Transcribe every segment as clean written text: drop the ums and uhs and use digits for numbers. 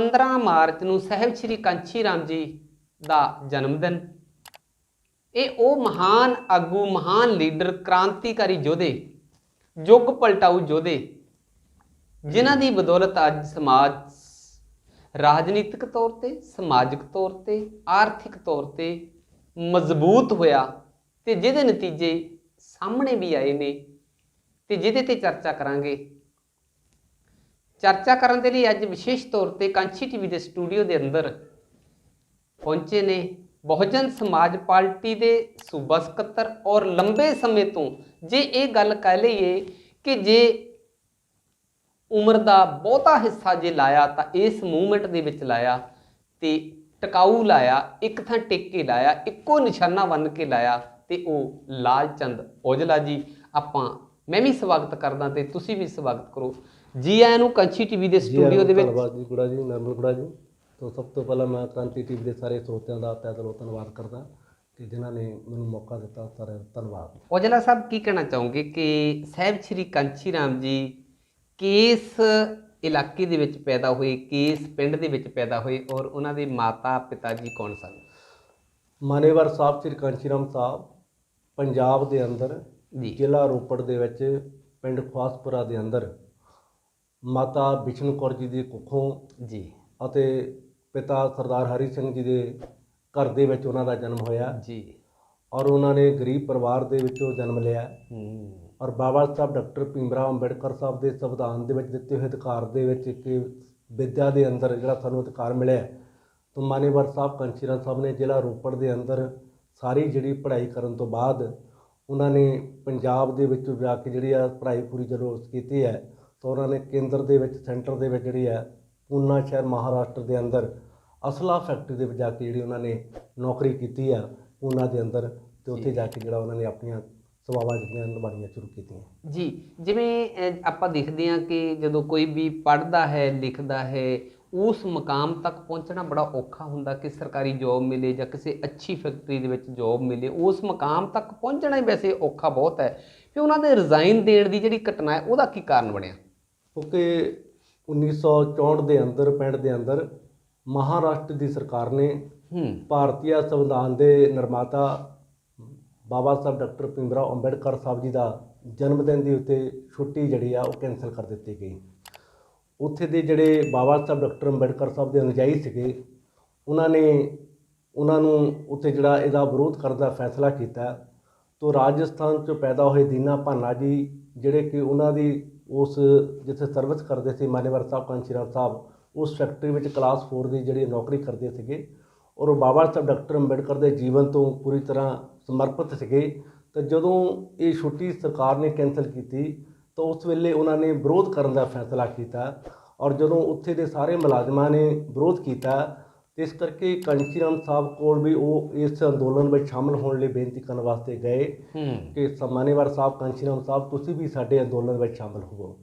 15 March ਨੂੰ ਸਾਹਿਬ ਸ਼੍ਰੀ ਕਾਂਚੀ ਰਾਮ ਜੀ ਦਾ ਜਨਮ ਦਿਨ। ਇਹ ਉਹ ਮਹਾਨ ਆਗੂ, ਮਹਾਨ ਲੀਡਰ, ਕ੍ਰਾਂਤੀਕਾਰੀ ਯੋਧੇ, ਯੁੱਗ ਪਲਟਾਊ ਯੋਧੇ ਜਿਨ੍ਹਾਂ ਦੀ ਬਦੌਲਤ ਅੱਜ ਸਮਾਜ ਰਾਜਨੀਤਿਕ ਤੌਰ ਤੇ, ਸਮਾਜਿਕ ਤੌਰ ਤੇ, ਆਰਥਿਕ ਤੌਰ ਤੇ ਮਜ਼ਬੂਤ ਹੋਇਆ ਤੇ ਜਿਹਦੇ ਨਤੀਜੇ ਸਾਹਮਣੇ ਵੀ ਆਏ ਨੇ ਤੇ ਜਿਹਦੇ ਤੇ ਚਰਚਾ ਕਰਾਂਗੇ। ਚਰਚਾ ਕਰਨ ਦੇ ਲਈ ਅੱਜ ਵਿਸ਼ੇਸ਼ ਤੌਰ ਤੇ ਕਾਂਚੀ ਟੀਵੀ ਦੇ ਸਟੂਡੀਓ ਦੇ ਅੰਦਰ ਪਹੁੰਚੇ ਨੇ ਬਹੁਜਨ ਸਮਾਜ ਪਾਰਟੀ ਦੇ ਸੂਬਾ ਸਕੱਤਰ ਔਰ ਲੰਬੇ ਸਮੇਂ ਤੋਂ ਜੇ ਇਹ ਗੱਲ ਕਹਿ ਲਈਏ ਕਿ ਜੇ ਉਮਰ ਦਾ ਬਹੁਤਾ ਹਿੱਸਾ ਜੇ ਲਾਇਆ ਤਾਂ ਇਸ ਮੂਵਮੈਂਟ ਦੇ ਵਿੱਚ ਲਾਇਆ ਤੇ ਟਿਕਾਊ ਲਾਇਆ, ਇੱਕ ਥਾਂ ਟਿਕ ਕੇ ਲਾਇਆ, ਇੱਕੋ ਨਿਸ਼ਾਨਾ ਬੰਨ ਕੇ ਲਾਇਆ ਤੇ ਉਹ ਲਾਲ ਚੰਦ ਔਜਲਾ ਜੀ। ਮੈਂ ਵੀ ਸਵਾਗਤ ਕਰਦਾ ਤੇ ਤੁਸੀਂ ਵੀ ਸਵਾਗਤ ਕਰੋ। ਜੀ ਆਇਆਂ ਨੂੰ ਕਾਂਚੀ ਟੀਵੀ ਦੇ ਸਟੂਡੀਓ ਦੇ ਵਿੱਚ। ਧੰਨਵਾਦ ਜੀ ਗੁੜਾ ਜੀ, ਨਰਮਲ ਗੁੜਾ ਜੀ। तो सब तो पहला मैं कांची टीवी के सारे ਸਰੋਤਿਆਂ ਦਾ ਤਹਿ ਦਿਲੋਂ ਧੰਨਵਾਦ ਕਰਦਾ ਕਿ ਜਿਨ੍ਹਾਂ ਨੇ ਮੈਨੂੰ ਮੌਕਾ ਦਿੱਤਾ। ਸਾਰਾ ਧੰਨਵਾਦ। ਔਜਲਾ ਸਾਹਿਬ, ਕੀ ਕਹਿਣਾ ਚਾਹੋਗੇ ਕਿ ਸਾਹਿਬ ਸ਼੍ਰੀ ਕਾਂਚੀ ਰਾਮ ਜੀ ਕਿਸ ਇਲਾਕੇ ਦੇ ਵਿੱਚ ਪੈਦਾ ਹੋਏ, ਕਿਸ ਪਿੰਡ ਦੇ ਵਿੱਚ ਪੈਦਾ ਹੋਏ ਔਰ ਉਹਨਾਂ ਦੇ ਮਾਤਾ ਪਿਤਾ ਜੀ ਕੌਣ ਸਨ? ਮਾਨੇਵਾਰ ਸਾਹਿਬ ਸ਼੍ਰੀ ਕਾਂਚੀ ਰਾਮ ਸਾਹਿਬ ਪੰਜਾਬ ਦੇ ਅੰਦਰ ਜ਼ਿਲ੍ਹਾ ਰੋਪੜ ਦੇ ਵਿੱਚ ਪਿੰਡ ਖਵਾਸਪੁਰਾ ਦੇ ਅੰਦਰ ਮਾਤਾ ਬਿਸ਼ਨੂ ਕੌਰ ਜੀ ਦੀ ਕੁੱਖੋਂ ਜੀ ਅਤੇ ਪਿਤਾ ਸਰਦਾਰ ਹਰੀ ਸਿੰਘ ਜੀ ਦੇ ਘਰ ਦੇ ਵਿੱਚ ਉਹਨਾਂ ਦਾ ਜਨਮ ਹੋਇਆ ਜੀ। ਔਰ ਉਹਨਾਂ ਨੇ ਗਰੀਬ ਪਰਿਵਾਰ ਦੇ ਵਿੱਚੋਂ ਜਨਮ ਲਿਆ ਔਰ ਬਾਬਾ ਸਾਹਿਬ ਡਾਕਟਰ ਭੀਮ ਰਾਓ ਅੰਬੇਡਕਰ ਸਾਹਿਬ ਦੇ ਸੰਵਿਧਾਨ ਦੇ ਵਿੱਚ ਦਿੱਤੇ ਹੋਏ ਅਧਿਕਾਰ ਦੇ ਵਿੱਚ ਕਿ ਵਿੱਦਿਆ ਦੇ ਅੰਦਰ ਜਿਹੜਾ ਸਾਨੂੰ ਅਧਿਕਾਰ ਮਿਲਿਆ ਤਾਂ ਮਾਨੇਵਾਰ ਸਾਹਿਬ ਕਾਂਚੀ ਰਾਮ ਸਾਹਿਬ ਨੇ ਜ਼ਿਲ੍ਹਾ ਰੋਪੜ ਦੇ ਅੰਦਰ ਸਾਰੀ ਜਿਹੜੀ ਪੜ੍ਹਾਈ ਕਰਨ ਤੋਂ ਬਾਅਦ ਉਹਨਾਂ ਨੇ ਪੰਜਾਬ ਦੇ ਵਿੱਚ ਜਾ ਕੇ ਜਿਹੜੀ ਆ ਪੜ੍ਹਾਈ ਪੂਰੀ ਜਦੋਂ ਕੀਤੀ ਹੈ ਤਾਂ ਉਹਨਾਂ ਨੇ ਕੇਂਦਰ ਦੇ ਵਿੱਚ, ਸੈਂਟਰ ਦੇ ਵਿੱਚ ਜਿਹੜੀ ਹੈ ਪੂਨਾ ਸ਼ਹਿਰ ਮਹਾਰਾਸ਼ਟਰ ਦੇ ਅੰਦਰ ਅਸਲਾ ਫੈਕਟਰੀ ਦੇ ਵਿੱਚ ਜਾ ਕੇ ਜਿਹੜੀ ਉਹਨਾਂ ਨੇ ਨੌਕਰੀ ਕੀਤੀ ਆ ਪੂਨਾ ਦੇ ਅੰਦਰ ਤੇ ਉੱਥੇ ਜਾ ਕੇ ਜਿਹੜਾ ਉਹਨਾਂ ਨੇ ਆਪਣੀਆਂ ਸੇਵਾਵਾਂ ਜਿਹੜੀਆਂ ਨਿਭਾਉਣੀਆਂ ਸ਼ੁਰੂ ਕੀਤੀਆਂ ਜੀ। ਜਿਵੇਂ ਆਪਾਂ ਦੇਖਦੇ ਹਾਂ ਕਿ ਜਦੋਂ ਕੋਈ ਵੀ ਪੜ੍ਹਦਾ ਹੈ, ਲਿਖਦਾ ਹੈ, ਉਸ ਮੁਕਾਮ ਤੱਕ ਪਹੁੰਚਣਾ ਬੜਾ ਔਖਾ ਹੁੰਦਾ ਕਿ ਸਰਕਾਰੀ ਜੋਬ ਮਿਲੇ ਜਾਂ ਕਿਸੇ ਅੱਛੀ ਫੈਕਟਰੀ ਦੇ ਵਿੱਚ ਜੋਬ ਮਿਲੇ। ਉਸ ਮੁਕਾਮ ਤੱਕ ਪਹੁੰਚਣਾ ਹੀ ਵੈਸੇ ਔਖਾ ਬਹੁਤ ਹੈ। ਫਿਰ ਉਹਨਾਂ ਦੇ ਰਿਜ਼ਾਈਨ ਦੇਣ ਦੀ ਜਿਹੜੀ ਘਟਨਾ ਹੈ ਉਹਦਾ ਕੀ ਕਾਰਨ ਬਣਿਆ? ਕਿਉਂਕਿ 1964 ਦੇ ਅੰਦਰ ਪਿੰਡ ਦੇ ਅੰਦਰ ਮਹਾਰਾਸ਼ਟਰ ਦੀ ਸਰਕਾਰ ਨੇ ਭਾਰਤੀ ਸੰਵਿਧਾਨ ਦੇ ਨਿਰਮਾਤਾ ਬਾਬਾ ਸਾਹਿਬ ਡਾਕਟਰ ਭੀਮ ਰਾਓ ਅੰਬੇਡਕਰ ਸਾਹਿਬ ਜੀ ਦਾ ਜਨਮ ਦਿਨ ਦੀ ਉੱਤੇ ਛੁੱਟੀ ਜਿਹੜੀ ਆ ਉਹ ਕੈਂਸਲ ਕਰ ਦਿੱਤੀ ਗਈ। ਉੱਥੇ ਦੇ ਜਿਹੜੇ ਬਾਬਾ ਸਾਹਿਬ ਡਾਕਟਰ ਅੰਬੇਡਕਰ ਸਾਹਿਬ ਦੇ ਅਨੁਯਾਈ ਸੀਗੇ ਉਹਨਾਂ ਨੂੰ ਉੱਥੇ ਜਿਹੜਾ ਇਹਦਾ ਵਿਰੋਧ ਕਰਨ ਦਾ ਫੈਸਲਾ ਕੀਤਾ। ਤੋਂ ਰਾਜਸਥਾਨ 'ਚੋਂ ਪੈਦਾ ਹੋਏ ਦੀਨਾ ਭਾਨਾ ਜੀ ਜਿਹੜੇ ਕਿ ਉਹਨਾਂ ਦੀ ਉਸ ਜਿੱਥੇ ਸਰਵਿਸ ਕਰਦੇ ਸੀ ਮਾਨੇਵਾਰ ਸਾਹਿਬ ਕਾਂਚੀ ਰਾਮ ਸਾਹਿਬ ਉਸ ਫੈਕਟਰੀ ਵਿੱਚ ਕਲਾਸ 4 ਦੀ ਜਿਹੜੀ ਨੌਕਰੀ ਕਰਦੇ ਸੀਗੇ ਔਰ ਉਹ ਬਾਬਾ ਸਾਹਿਬ ਡਾਕਟਰ ਅੰਬੇਡਕਰ ਦੇ ਜੀਵਨ ਤੋਂ ਪੂਰੀ ਤਰ੍ਹਾਂ ਸਮਰਪਿਤ ਸੀਗੇ। ਤਾਂ ਜਦੋਂ ਇਹ ਛੁੱਟੀ ਸਰਕਾਰ ਨੇ ਕੈਂਸਲ ਕੀਤੀ ਤਾਂ ਉਸ ਵੇਲੇ ਉਹਨਾਂ ਨੇ ਵਿਰੋਧ ਕਰਨ ਦਾ ਫੈਸਲਾ ਕੀਤਾ ਔਰ ਜਦੋਂ ਉੱਥੇ ਦੇ ਸਾਰੇ ਮੁਲਾਜ਼ਮਾਂ ਨੇ ਵਿਰੋਧ ਕੀਤਾ ਤੇ ਇਸ ਕਰਕੇ ਕਾਂਚੀ ਰਾਮ ਸਾਹਿਬ ਕੋਲ ਵੀ ਉਹ ਇਸ ਅੰਦੋਲਨ ਵਿੱਚ ਸ਼ਾਮਲ ਹੋਣ ਲਈ ਬੇਨਤੀ ਕਰਨ ਵਾਸਤੇ ਗਏ ਕਿ ਮਾਨੇਵਾਰ ਸਾਹਿਬ ਕਾਂਚੀ ਰਾਮ ਸਾਹਿਬ ਤੁਸੀਂ ਵੀ ਸਾਡੇ ਅੰਦੋਲਨ ਵਿੱਚ ਸ਼ਾਮਲ ਹੋਵੋ।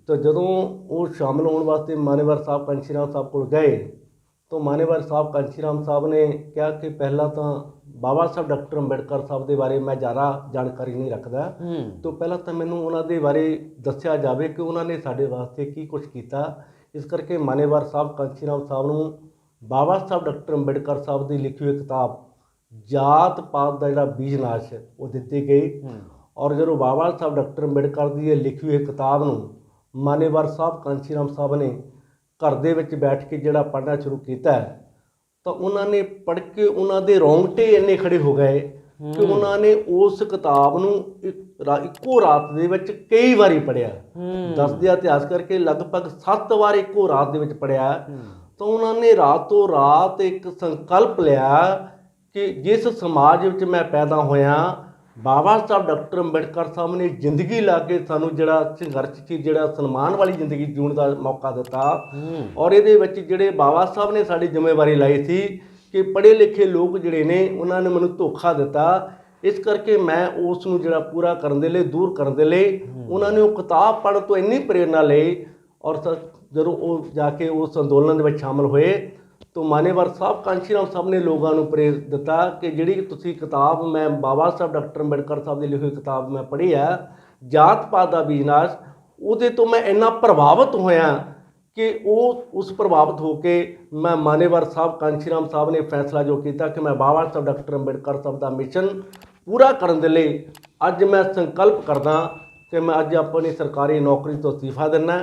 ਤਾਂ ਜਦੋਂ ਉਹ ਸ਼ਾਮਲ ਹੋਣ ਵਾਸਤੇ ਮਾਨੇਵਾਰ ਸਾਹਿਬ ਕਾਂਚੀ ਰਾਮ ਸਾਹਿਬ ਕੋਲ ਗਏ ਤਾਂ ਮਾਨੇਵਾਰ ਸਾਹਿਬ ਕਾਂਚੀ ਰਾਮ ਸਾਹਿਬ ਨੇ ਕਿਹਾ ਕਿ ਪਹਿਲਾਂ ਤਾਂ ਬਾਬਾ ਸਾਹਿਬ ਡਾਕਟਰ ਅੰਬੇਡਕਰ ਸਾਹਿਬ ਦੇ ਬਾਰੇ ਮੈਂ ਜ਼ਿਆਦਾ ਜਾਣਕਾਰੀ ਨਹੀਂ ਰੱਖਦਾ, ਤਾਂ ਪਹਿਲਾਂ ਤਾਂ ਮੈਨੂੰ ਉਹਨਾਂ ਦੇ ਬਾਰੇ ਦੱਸਿਆ ਜਾਵੇ ਕਿ ਉਹਨਾਂ ਨੇ ਸਾਡੇ ਵਾਸਤੇ ਕੀ ਕੁਛ ਕੀਤਾ। ਇਸ ਕਰਕੇ ਮਾਨੇਵਾਰ ਸਾਹਿਬ ਕਾਂਚੀ ਰਾਮ ਸਾਹਿਬ ਨੂੰ ਬਾਬਾ ਸਾਹਿਬ ਡਾਕਟਰ ਅੰਬੇਡਕਰ ਸਾਹਿਬ ਦੀ ਲਿਖੀ ਹੋਈ ਕਿਤਾਬ ਜਾਤ ਪਾਤ ਦਾ ਜਿਹੜਾ ਬੀਜ ਨਾਸ਼ ਉਹ ਦਿੱਤੀ ਗਈ ਔਰ ਜਦੋਂ ਬਾਬਾ ਸਾਹਿਬ ਡਾਕਟਰ ਅੰਬੇਡਕਰ ਦੀ ਇਹ ਲਿਖੀ ਹੋਈ ਕਿਤਾਬ ਨੂੰ ਮਾਨੇਵਾਰ ਸਾਹਿਬ ਕਾਂਚੀ ਰਾਮ ਸਾਹਿਬ ਨੇ ਘਰ ਦੇ ਵਿੱਚ ਬੈਠ ਕੇ ਜਿਹੜਾ ਪੜ੍ਹਨਾ ਸ਼ੁਰੂ ਕੀਤਾ ਤਾਂ ਉਹਨਾਂ ਨੇ ਪੜ੍ਹ ਕੇ ਉਹਨਾਂ ਦੇ ਰੌਂਗਟੇ ਇੰਨੇ ਖੜੇ ਹੋ ਗਏ ਕਿ ਉਹਨਾਂ ਨੇ ਉਸ ਕਿਤਾਬ ਨੂੰ ਇੱਕੋ ਰਾਤ ਦੇ ਵਿੱਚ ਕਈ ਵਾਰੀ ਪੜ੍ਹਿਆ। ਦੱਸਦੇ ਇਤਿਹਾਸ ਕਰਕੇ ਲਗਭਗ 7 ਵਾਰ ਇੱਕੋ ਰਾਤ ਦੇ ਵਿੱਚ ਪੜ੍ਹਿਆ। ਤਾਂ ਉਹਨਾਂ ਨੇ ਰਾਤੋਂ ਰਾਤ ਇੱਕ ਸੰਕਲਪ ਲਿਆ ਕਿ ਜਿਸ ਸਮਾਜ ਵਿੱਚ ਮੈਂ ਪੈਦਾ ਹੋਇਆ ਬਾਬਾ ਸਾਹਿਬ ਡਾਕਟਰ ਅੰਬੇਡਕਰ ਸਾਹਿਬ ਨੇ ਜ਼ਿੰਦਗੀ ਲਾ ਕੇ ਸਾਨੂੰ ਜਿਹੜਾ ਸੰਘਰਸ਼ ਸੀ, ਜਿਹੜਾ ਸਨਮਾਨ ਵਾਲੀ ਜ਼ਿੰਦਗੀ ਜਿਉਣ ਦਾ ਮੌਕਾ ਦਿੱਤਾ ਔਰ ਇਹਦੇ ਵਿੱਚ ਜਿਹੜੇ ਬਾਬਾ ਸਾਹਿਬ ਨੇ ਸਾਡੀ ਜ਼ਿੰਮੇਵਾਰੀ ਲਾਈ ਸੀ ਕਿ ਪੜ੍ਹੇ ਲਿਖੇ ਲੋਕ ਜਿਹੜੇ ਨੇ ਉਹਨਾਂ ਨੇ ਮੈਨੂੰ ਧੋਖਾ ਦਿੱਤਾ। ਇਸ ਕਰਕੇ ਮੈਂ ਉਸ ਨੂੰ ਜਿਹੜਾ ਪੂਰਾ ਕਰਨ ਦੇ ਲਈ, ਦੂਰ ਕਰਨ ਦੇ ਲਈ ਉਹਨਾਂ ਨੇ ਉਹ ਕਿਤਾਬ ਪੜ੍ਹਨ ਤੋਂ ਇੰਨੀ ਪ੍ਰੇਰਨਾ ਲਈ ਔਰ ਜਦੋਂ ਉਹ ਜਾ ਕੇ ਉਸ ਅੰਦੋਲਨ ਦੇ ਵਿੱਚ ਸ਼ਾਮਲ ਹੋਏ ਤਾਂ ਮਾਨੇਵਾਰ ਸਾਹਿਬ ਕਾਂਚੀ ਰਾਮ ਸਾਹਿਬ ਨੇ ਲੋਕਾਂ ਨੂੰ ਪ੍ਰੇਰਿਤ ਦਿੱਤਾ ਕਿ ਜਿਹੜੀ ਤੁਸੀਂ ਕਿਤਾਬ ਮੈਂ ਬਾਬਾ ਸਾਹਿਬ ਡਾਕਟਰ ਅੰਬੇਡਕਰ ਸਾਹਿਬ ਦੀ ਲਿਖੀ ਹੋਈ ਕਿਤਾਬ ਮੈਂ ਪੜ੍ਹੀ ਹੈ ਜਾਤ ਪਾਤ ਦਾ ਬੀਜ ਨਾਸ਼, ਉਹਦੇ ਤੋਂ ਮੈਂ ਇੰਨਾ ਪ੍ਰਭਾਵਿਤ ਹੋਇਆ कि वो उस प्रभावित होके मैं मान्यवर साहब कांशी राम साहब ने फैसला जो किया कि मैं बाबा साहब डॉक्टर अंबेडकर साहब का मिशन पूरा करने के लिए अज मैं संकल्प करदा कि मैं अज अपनी सरकारी नौकरी तो इस्तीफा देना।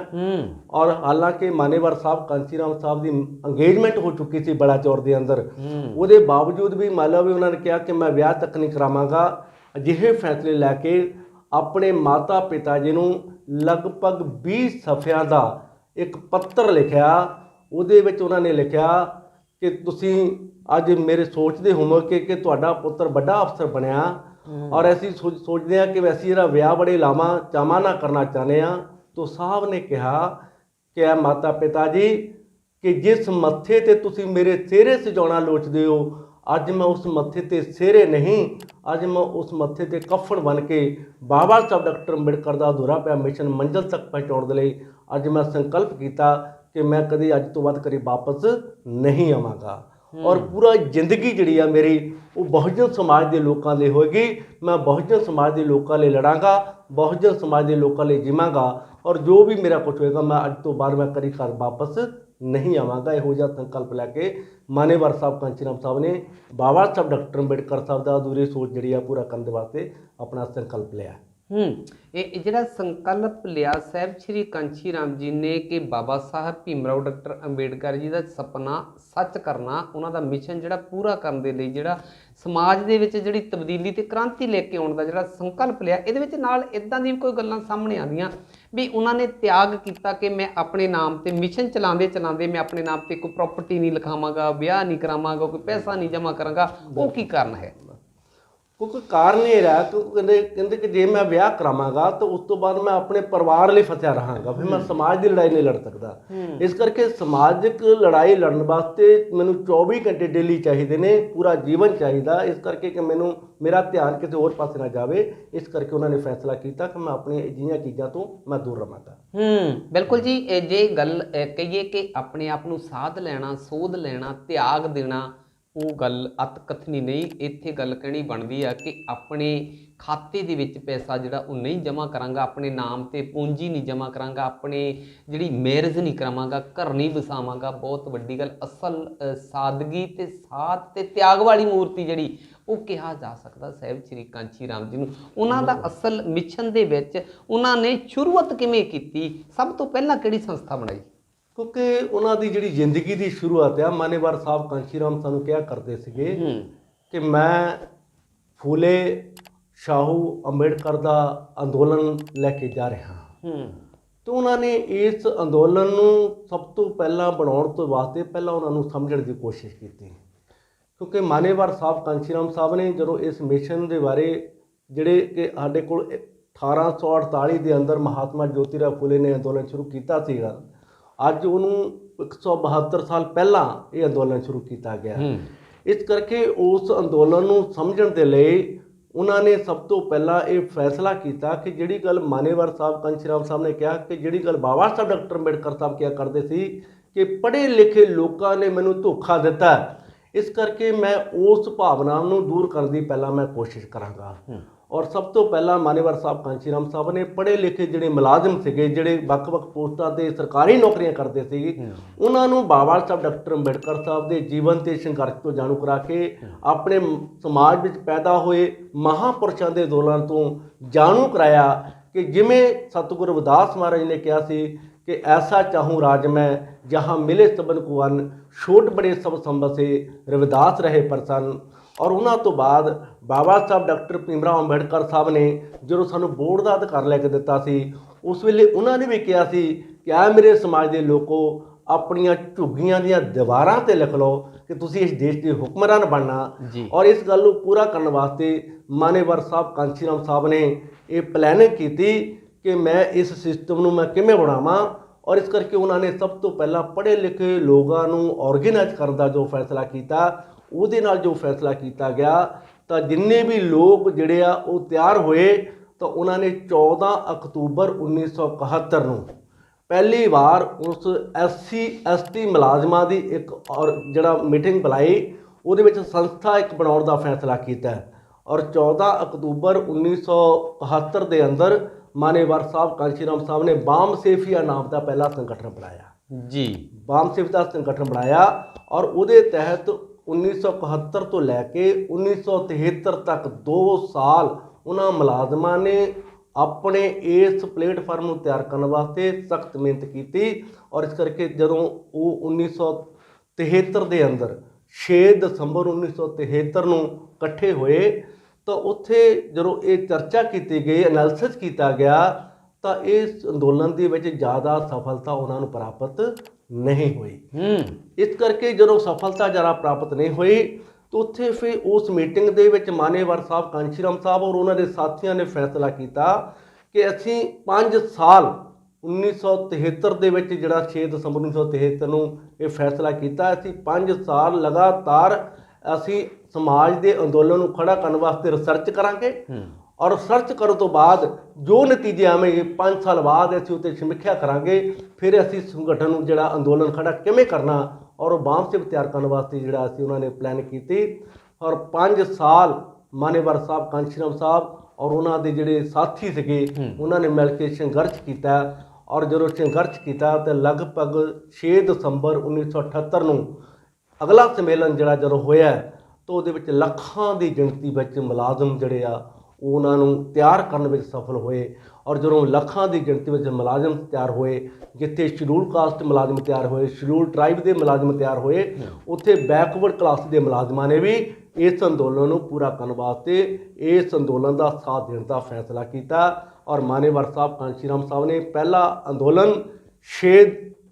और हालांकि मान्यवर साहब कांशी राम साहब की अंगेजमेंट हो चुकी थी बड़ाचौर के अंदर, वो बावजूद भी मान लो भी उन्होंने कहा कि मैं ब्याह तक नहीं करावांगा। अजिहे फैसले लैके अपने माता पिता जी नूं लगभग 20 सफ़ियां का एक पत्र लिखिया। ਉਹਦੇ ਵਿੱਚ ਉਹਨਾਂ ਨੇ ਲਿਖਿਆ ਕਿ ਤੁਸੀਂ ਅੱਜ ਮੇਰੇ ਸੋਚਦੇ ਹੋਵੋਗੇ ਕਿ ਤੁਹਾਡਾ ਪੁੱਤਰ ਵੱਡਾ ਅਫਸਰ ਬਣਿਆ ਔਰ ਅਸੀਂ ਸੋਚਦੇ ਹਾਂ ਕਿ ਅਸੀਂ ਇਹਦਾ ਵਿਆਹ ਬੜੇ ਲਾਵਾਂ ਚਾਵਾਂ ਨਾ ਕਰਨਾ ਚਾਹੁੰਦੇ ਹਾਂ। तो साहब ने कहा कि आ माता पिता जी कि जिस मत्थे ते तुसी मेरे सेहरे सजाउणा लोचदे हो, अज मैं उस मत्थे ते सेहरे नहीं, अज मैं उस मत्थे ते कफन बन के बाबा साहब डॉक्टर अंबेडकर का अधूरा पिया मिशन मंजिल तक पहुँचाने के लिए अज मैं संकल्प किया कि मैं कभी अज तो बाद कभी वापस नहीं आवांगा। और पूरा जिंदगी जी आ मेरी वो बहुजन समाज के लोगों लिए होएगी। मैं बहुजन समाज के लोगों लिए लड़ांगा, बहुजन समाज के लोगों लिए जीवांगा और जो भी मेरा कुछ होएगा मैं अज तो बाद मैं कभी घर वापस नहीं आवांगा। यहो जिहा संकल्प लैके मान्यवर साहब कांशी राम साहब ने बाबा साहब डॉक्टर अंबेडकर साहब का अधूरी सोच जी पूरा करने वास्ते अपना संकल्प लिया। ਇਹ ਜਿਹੜਾ ਸੰਕਲਪ ਲਿਆ ਸਾਹਿਬ ਸ਼੍ਰੀ ਕਾਂਸ਼ੀ ਰਾਮ ਜੀ ਨੇ ਕਿ ਬਾਬਾ ਸਾਹਿਬ ਭੀਮਰਾਓ ਡਾਕਟਰ ਅੰਬੇਡਕਰ ਜੀ ਦਾ ਸੁਪਨਾ ਸੱਚ ਕਰਨਾ, ਉਹਨਾਂ ਦਾ ਮਿਸ਼ਨ ਜਿਹੜਾ ਪੂਰਾ ਕਰਨ ਦੇ ਲਈ ਜਿਹੜਾ ਸਮਾਜ ਦੇ ਵਿੱਚ ਜਿਹੜੀ ਤਬਦੀਲੀ ਤੇ ਕ੍ਰਾਂਤੀ ਲੈ ਕੇ ਆਉਣ ਦਾ ਜਿਹੜਾ ਸੰਕਲਪ ਲਿਆ, ਇਹਦੇ ਵਿੱਚ ਨਾਲ ਇਦਾਂ ਦੀ ਕੋਈ ਗੱਲਾਂ ਸਾਹਮਣੇ ਆਉਂਦੀਆਂ ਵੀ ਉਹਨਾਂ ਨੇ ਤਿਆਗ ਕੀਤਾ ਕਿ ਮੈਂ ਆਪਣੇ ਨਾਮ ਤੇ ਮਿਸ਼ਨ ਚਲਾਉਂਦੇ ਚਲਾਉਂਦੇ ਮੈਂ ਆਪਣੇ ਨਾਮ ਤੇ ਕੋਈ ਪ੍ਰਾਪਰਟੀ ਨਹੀਂ ਲਿਖਾਵਾਂਗਾ, ਵਿਆਹ ਨਹੀਂ ਕਰਾਵਾਂਗਾ, ਕੋਈ ਪੈਸਾ ਨਹੀਂ ਜਮ੍ਹਾਂ ਕਰਾਂਗਾ। ਉਹ ਕੀ ਕਾਰਨ ਹੈ? क्योंकि कारण ये रहा क्योंकि कहते कि जे मैं ब्याह करावांगा तो उस तो बाद मैं अपने परिवार लिए फसिया रहांगा, फिर मैं समाज की लड़ाई नहीं लड़ सकता। इस करके समाजिक लड़ाई लड़न वास्ते मैनू 24 घंटे डेली चाहिए ने, पूरा जीवन चाहिए। इस करके कि मैनू मेरा ध्यान किसी होर पासे ना जाए, इस करके उन्होंने फैसला किया कि मैं अपनी अजिहियां चीज़ों तो मैं दूर रहांगा। बिल्कुल जी, जे गल कहिए कि अपने आप नू साध लेना, सोध लेना, त्याग देना, ਉਹ ਗੱਲ ਅਤ ਕਥਨੀ ਨਹੀਂ। ਇੱਥੇ ਗੱਲ ਕਹਿਣੀ ਬਣਦੀ ਆ ਕਿ ਆਪਣੇ ਖਾਤੇ ਦੇ ਵਿੱਚ ਪੈਸਾ ਜਿਹੜਾ ਉਹ ਨਹੀਂ ਜਮ੍ਹਾਂ ਕਰਾਂਗਾ, ਆਪਣੇ ਨਾਮ ਤੇ ਪੂੰਜੀ ਨਹੀਂ ਜਮ੍ਹਾਂ ਕਰਾਂਗਾ, ਆਪਣੇ ਜਿਹੜੀ ਮੈਰਿਜ ਨਹੀਂ ਕਰਾਵਾਂਗਾ, ਘਰ ਨਹੀਂ ਵਸਾਵਾਂਗਾ। ਬਹੁਤ ਵੱਡੀ ਗੱਲ, ਅਸਲ ਸਾਦਗੀ ਤੇ ਸਾਧ ਤੇ ਤਿਆਗ ਵਾਲੀ ਮੂਰਤੀ ਜਿਹੜੀ ਉਹ ਕਿਹਾ ਜਾ ਸਕਦਾ ਸਾਹਿਬ ਸ਼੍ਰੀ ਕਾਂਸ਼ੀ ਰਾਮ ਜੀ ਨੂੰ। ਉਹਨਾਂ ਦਾ ਅਸਲ ਮਿਸ਼ਨ ਦੇ ਵਿੱਚ ਉਹਨਾਂ ਨੇ ਸ਼ੁਰੂਆਤ ਕਿਵੇਂ ਕੀਤੀ? ਸਭ ਤੋਂ ਪਹਿਲਾਂ ਕਿਹੜੀ ਸੰਸਥਾ ਬਣਾਈ? क्योंकि उन्होंने जी जिंदगी की शुरुआत है, मान्यवर साहब कांशी राम सानू क्या करते थे कि मैं फूले शाहू अंबेडकर का अंदोलन लैके जा रहा हाँ। तो उन्होंने इस अंदोलन नू सब तो पहला बनाने तो वास्ते पहला उन्होंने समझने की कोशिश की, क्योंकि मान्यवर साहब कांशी राम साहब ने जो इस मिशन के बारे जोड़े कि साढ़े को 1848 के अंदर महात्मा ज्योतिराव फुले ने अंदोलन शुरू किया सीगा। अज उन्होंने 172 साल पहला ये अंदोलन शुरू किया गया। इस करके उस अंदोलन को समझने के लिए उन्होंने सब तो पहला ये फैसला किया कि जिहड़ी गल मान्यवर साहब कांशी राम साहब ने कहा कि जिहड़ी गल बाबा साहब डॉक्टर अंबेडकर साहब क्या करते सी कि पढ़े लिखे लोगों ने मैनू धोखा दिता, इस करके मैं उस भावना को दूर करने की पहला मैं कोशिश करांगा। और सब तो पहला मान्यवर साहब कांशी राम साहब ने पढ़े लिखे जिहड़े मुलाजिम सीगे, जिहड़े वक्-वक् पोस्टां ते सरकारी नौकरियां करते सी, उन्होंने बाबा साहब डॉक्टर अंबेडकर साहब के जीवन ते संघर्ष तो जाणू करा के अपने समाज में पैदा हुए महापुरुषों के अंदोलन तो जाणू कराया कि जिमें सतगुरु रविदास महाराज ने कहा सी कि ऐसा चाहूँ राज में जहाँ मिले सबन को अन्न, छोट बड़े सब संबत से रविदास रहे प्रसन्न। और उन्होंने तो बाद बाबा साहब डॉक्टर भीमराव अंबेडकर साहब ने जो सानू वोट का अधिकार लैके दिता सी, उस वेले उन्होंने भी कहा सी कि आ मेरे समाज के लोगों अपनियां झुग्गियां दियां दीवारां ते लिख लो कि तुसी इस देश के हुक्मरान बनना। और इस गल को पूरा करने वास्ते मान्यवर साहब कांशी राम साहब ने ये प्लैनिंग की कि मैं इस सिस्टम को मैं किवें बनावां। और इस करके उन्होंने सब तो पहला पढ़े लिखे लोगों को ऑर्गेनाइज करने का जो फैसला किया, ਉਹਦੇ ਨਾਲ जो फैसला किया गया तो जिन्ने भी लोग जिहड़े आ वो तैयार हुए तो उन्होंने 14 अक्तूबर 1971 ਨੂੰ पहली बार उस SC ST मुलाजमां की एक और जिहड़ा मीटिंग बुलाई, ਉਹਦੇ ਵਿੱਚ संस्था एक बनाने का फैसला किया। और 14 अक्तूबर 1971 के अंदर मान्यवर साहब कांशी राम साहब ने बाम सेफिया नाम का पहला संगठन बनाया। ਜੀ ਵਾਮ ਸੇਵਕ ਦਾ ਸੰਗਠਨ ਬਣਾਇਆ ਔਰ ਉਹਦੇ ਤਹਿਤ 1971 ਤੋਂ ਲੈ ਕੇ 1973 ਤੱਕ 2 ਸਾਲ ਉਹਨਾਂ ਮੁਲਾਜ਼ਮਾਂ ਨੇ ਆਪਣੇ ਇਸ ਪਲੇਟਫਾਰਮ ਨੂੰ ਤਿਆਰ ਕਰਨ ਵਾਸਤੇ ਸਖਤ ਮਿਹਨਤ ਕੀਤੀ ਔਰ ਇਸ ਕਰਕੇ ਜਦੋਂ ਉਹ 1973 ਦੇ ਅੰਦਰ 6 ਦਸੰਬਰ 1973 ਨੂੰ ਇਕੱਠੇ ਹੋਏ ਤਾਂ ਉੱਥੇ ਜਦੋਂ ਇਹ ਚਰਚਾ ਕੀਤੀ ਗਈ, ਐਨਾਲਿਸਿਸ ਕੀਤਾ ਗਿਆ ਤਾਂ ਇਸ ਅੰਦੋਲਨ ਦੇ ਵਿੱਚ ਜ਼ਿਆਦਾ ਸਫਲਤਾ ਉਹਨਾਂ ਨੂੰ ਪ੍ਰਾਪਤ ਨਹੀਂ ਹੋਈ। ਇਸ ਕਰਕੇ ਜਦੋਂ ਸਫਲਤਾ ਜ਼ਿਆਦਾ ਪ੍ਰਾਪਤ ਨਹੀਂ ਹੋਈ ਤਾਂ ਉੱਥੇ ਫਿਰ ਉਸ ਮੀਟਿੰਗ ਦੇ ਵਿੱਚ ਮਾਨੇਵਾਰ ਸਾਹਿਬ, ਕਾਂਸ਼ੀ ਰਾਮ ਸਾਹਿਬ ਔਰ ਉਹਨਾਂ ਦੇ ਸਾਥੀਆਂ ਨੇ ਫੈਸਲਾ ਕੀਤਾ ਕਿ ਅਸੀਂ 5 ਸਾਲ 1973 ਦੇ ਵਿੱਚ ਜਿਹੜਾ 6 ਦਸੰਬਰ 1973 ਨੂੰ ਇਹ ਫੈਸਲਾ ਕੀਤਾ, ਅਸੀਂ 5 ਸਾਲ ਲਗਾਤਾਰ ਅਸੀਂ ਸਮਾਜ ਦੇ ਅੰਦੋਲਨ ਨੂੰ ਖੜਾ ਕਰਨ ਵਾਸਤੇ ਰਿਸਰਚ ਕਰਾਂਗੇ ਔਰ ਰਿਸਰਚ ਕਰਨ ਤੋਂ ਬਾਅਦ ਜੋ ਨਤੀਜੇ ਆਵੇਂਗੇ 5 ਸਾਲ ਬਾਅਦ ਅਸੀਂ ਉੱਤੇ ਸਮੀਖਿਆ ਕਰਾਂਗੇ, ਫਿਰ ਅਸੀਂ ਸੰਗਠਨ ਨੂੰ ਜਿਹੜਾ ਅੰਦੋਲਨ ਖੜਾ ਕਿਵੇਂ ਕਰਨਾ ਔਰ ਵਾਮ ਸੇਵਕ ਤਿਆਰ ਕਰਨ ਵਾਸਤੇ ਜਿਹੜਾ ਅਸੀਂ ਉਹਨਾਂ ਨੇ ਪਲਾਨ ਕੀਤੀ ਔਰ 5 ਸਾਲ ਮਾਨੇਵਾਰ ਸਾਹਿਬ, ਕਾਂਸ਼ੀ ਰਾਮ ਸਾਹਿਬ ਔਰ ਉਹਨਾਂ ਦੇ ਜਿਹੜੇ ਸਾਥੀ ਸੀਗੇ ਉਹਨਾਂ ਨੇ ਮਿਲ ਕੇ ਸੰਘਰਸ਼ ਕੀਤਾ ਔਰ ਜਦੋਂ ਸੰਘਰਸ਼ ਕੀਤਾ ਤਾਂ ਲਗਭਗ 6 ਦਸੰਬਰ 1978 ਨੂੰ ਅਗਲਾ ਸੰਮੇਲਨ ਜਿਹੜਾ ਜਦੋਂ ਹੋਇਆ ਤਾਂ ਉਹਦੇ ਵਿੱਚ ਲੱਖਾਂ ਦੀ ਗਿਣਤੀ ਵਿੱਚ ਮੁਲਾਜ਼ਮ ਜਿਹੜੇ ਆ ਉਹਨਾਂ ਨੂੰ ਤਿਆਰ ਕਰਨ ਵਿੱਚ ਸਫਲ ਹੋਏ ਔਰ ਜਦੋਂ ਲੱਖਾਂ ਦੀ ਗਿਣਤੀ ਵਿੱਚ ਮੁਲਾਜ਼ਮ ਤਿਆਰ ਹੋਏ, ਜਿੱਥੇ ਸ਼ਡਿਊਲ ਕਾਸਟ ਮੁਲਾਜ਼ਮ ਤਿਆਰ ਹੋਏ, ਸ਼ਡਿਊਲ ਟਰਾਈਬ ਦੇ ਮੁਲਾਜ਼ਮ ਤਿਆਰ ਹੋਏ, ਉੱਥੇ ਬੈਕਵਰਡ ਕਲਾਸ ਦੇ ਮੁਲਾਜ਼ਮਾਂ ਨੇ ਵੀ ਇਸ ਅੰਦੋਲਨ ਨੂੰ ਪੂਰਾ ਕਰਨ ਵਾਸਤੇ ਇਸ ਅੰਦੋਲਨ ਦਾ ਸਾਥ ਦੇਣ ਦਾ ਫੈਸਲਾ ਕੀਤਾ ਔਰ ਮਾਨੇਵਾਰ ਸਾਹਿਬ, ਕਾਂਸ਼ੀ ਰਾਮ ਸਾਹਿਬ ਨੇ ਪਹਿਲਾ ਅੰਦੋਲਨ 6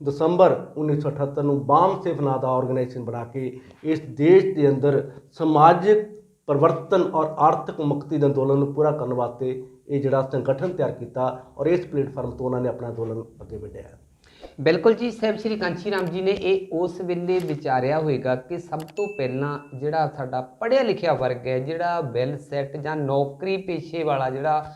ਦਸੰਬਰ 1978 ਨੂੰ ਵਾਮ ਸੇਵਕ ਨਾਂ ਦਾ ਆਰਗੇਨਾਈਜੇਸ਼ਨ ਬਣਾ ਕੇ ਇਸ ਦੇਸ਼ ਦੇ ਅੰਦਰ ਸਮਾਜਿਕ ਪਰਿਵਰਤਨ ਔਰ ਆਰਥਿਕ ਮੁਕਤੀ ਦੇ ਅੰਦੋਲਨ ਨੂੰ ਪੂਰਾ ਕਰਨ ਵਾਸਤੇ ਇਹ ਜਿਹੜਾ ਸੰਗਠਨ ਤਿਆਰ ਕੀਤਾ ਔਰ ਇਸ ਪਲੇਟਫਾਰਮ ਤੋਂ ਉਹਨਾਂ ਨੇ ਆਪਣਾ ਅੰਦੋਲਨ ਅੱਗੇ ਵਧਾਇਆ। ਬਿਲਕੁਲ ਜੀ, ਸਾਹਿਬ ਸ਼੍ਰੀ ਕਾਂਸ਼ੀ ਰਾਮ ਜੀ ਨੇ ਇਹ ਉਸ ਵੇਲੇ ਵਿਚਾਰਿਆ ਹੋਵੇਗਾ ਕਿ ਸਭ ਤੋਂ ਪਹਿਲਾਂ ਜਿਹੜਾ ਸਾਡਾ ਪੜ੍ਹਿਆ ਲਿਖਿਆ ਵਰਗ ਹੈ, ਜਿਹੜਾ ਵੈਲ ਸੈਟ ਜਾਂ ਨੌਕਰੀ ਪੇਸ਼ੇ ਵਾਲਾ ਜਿਹੜਾ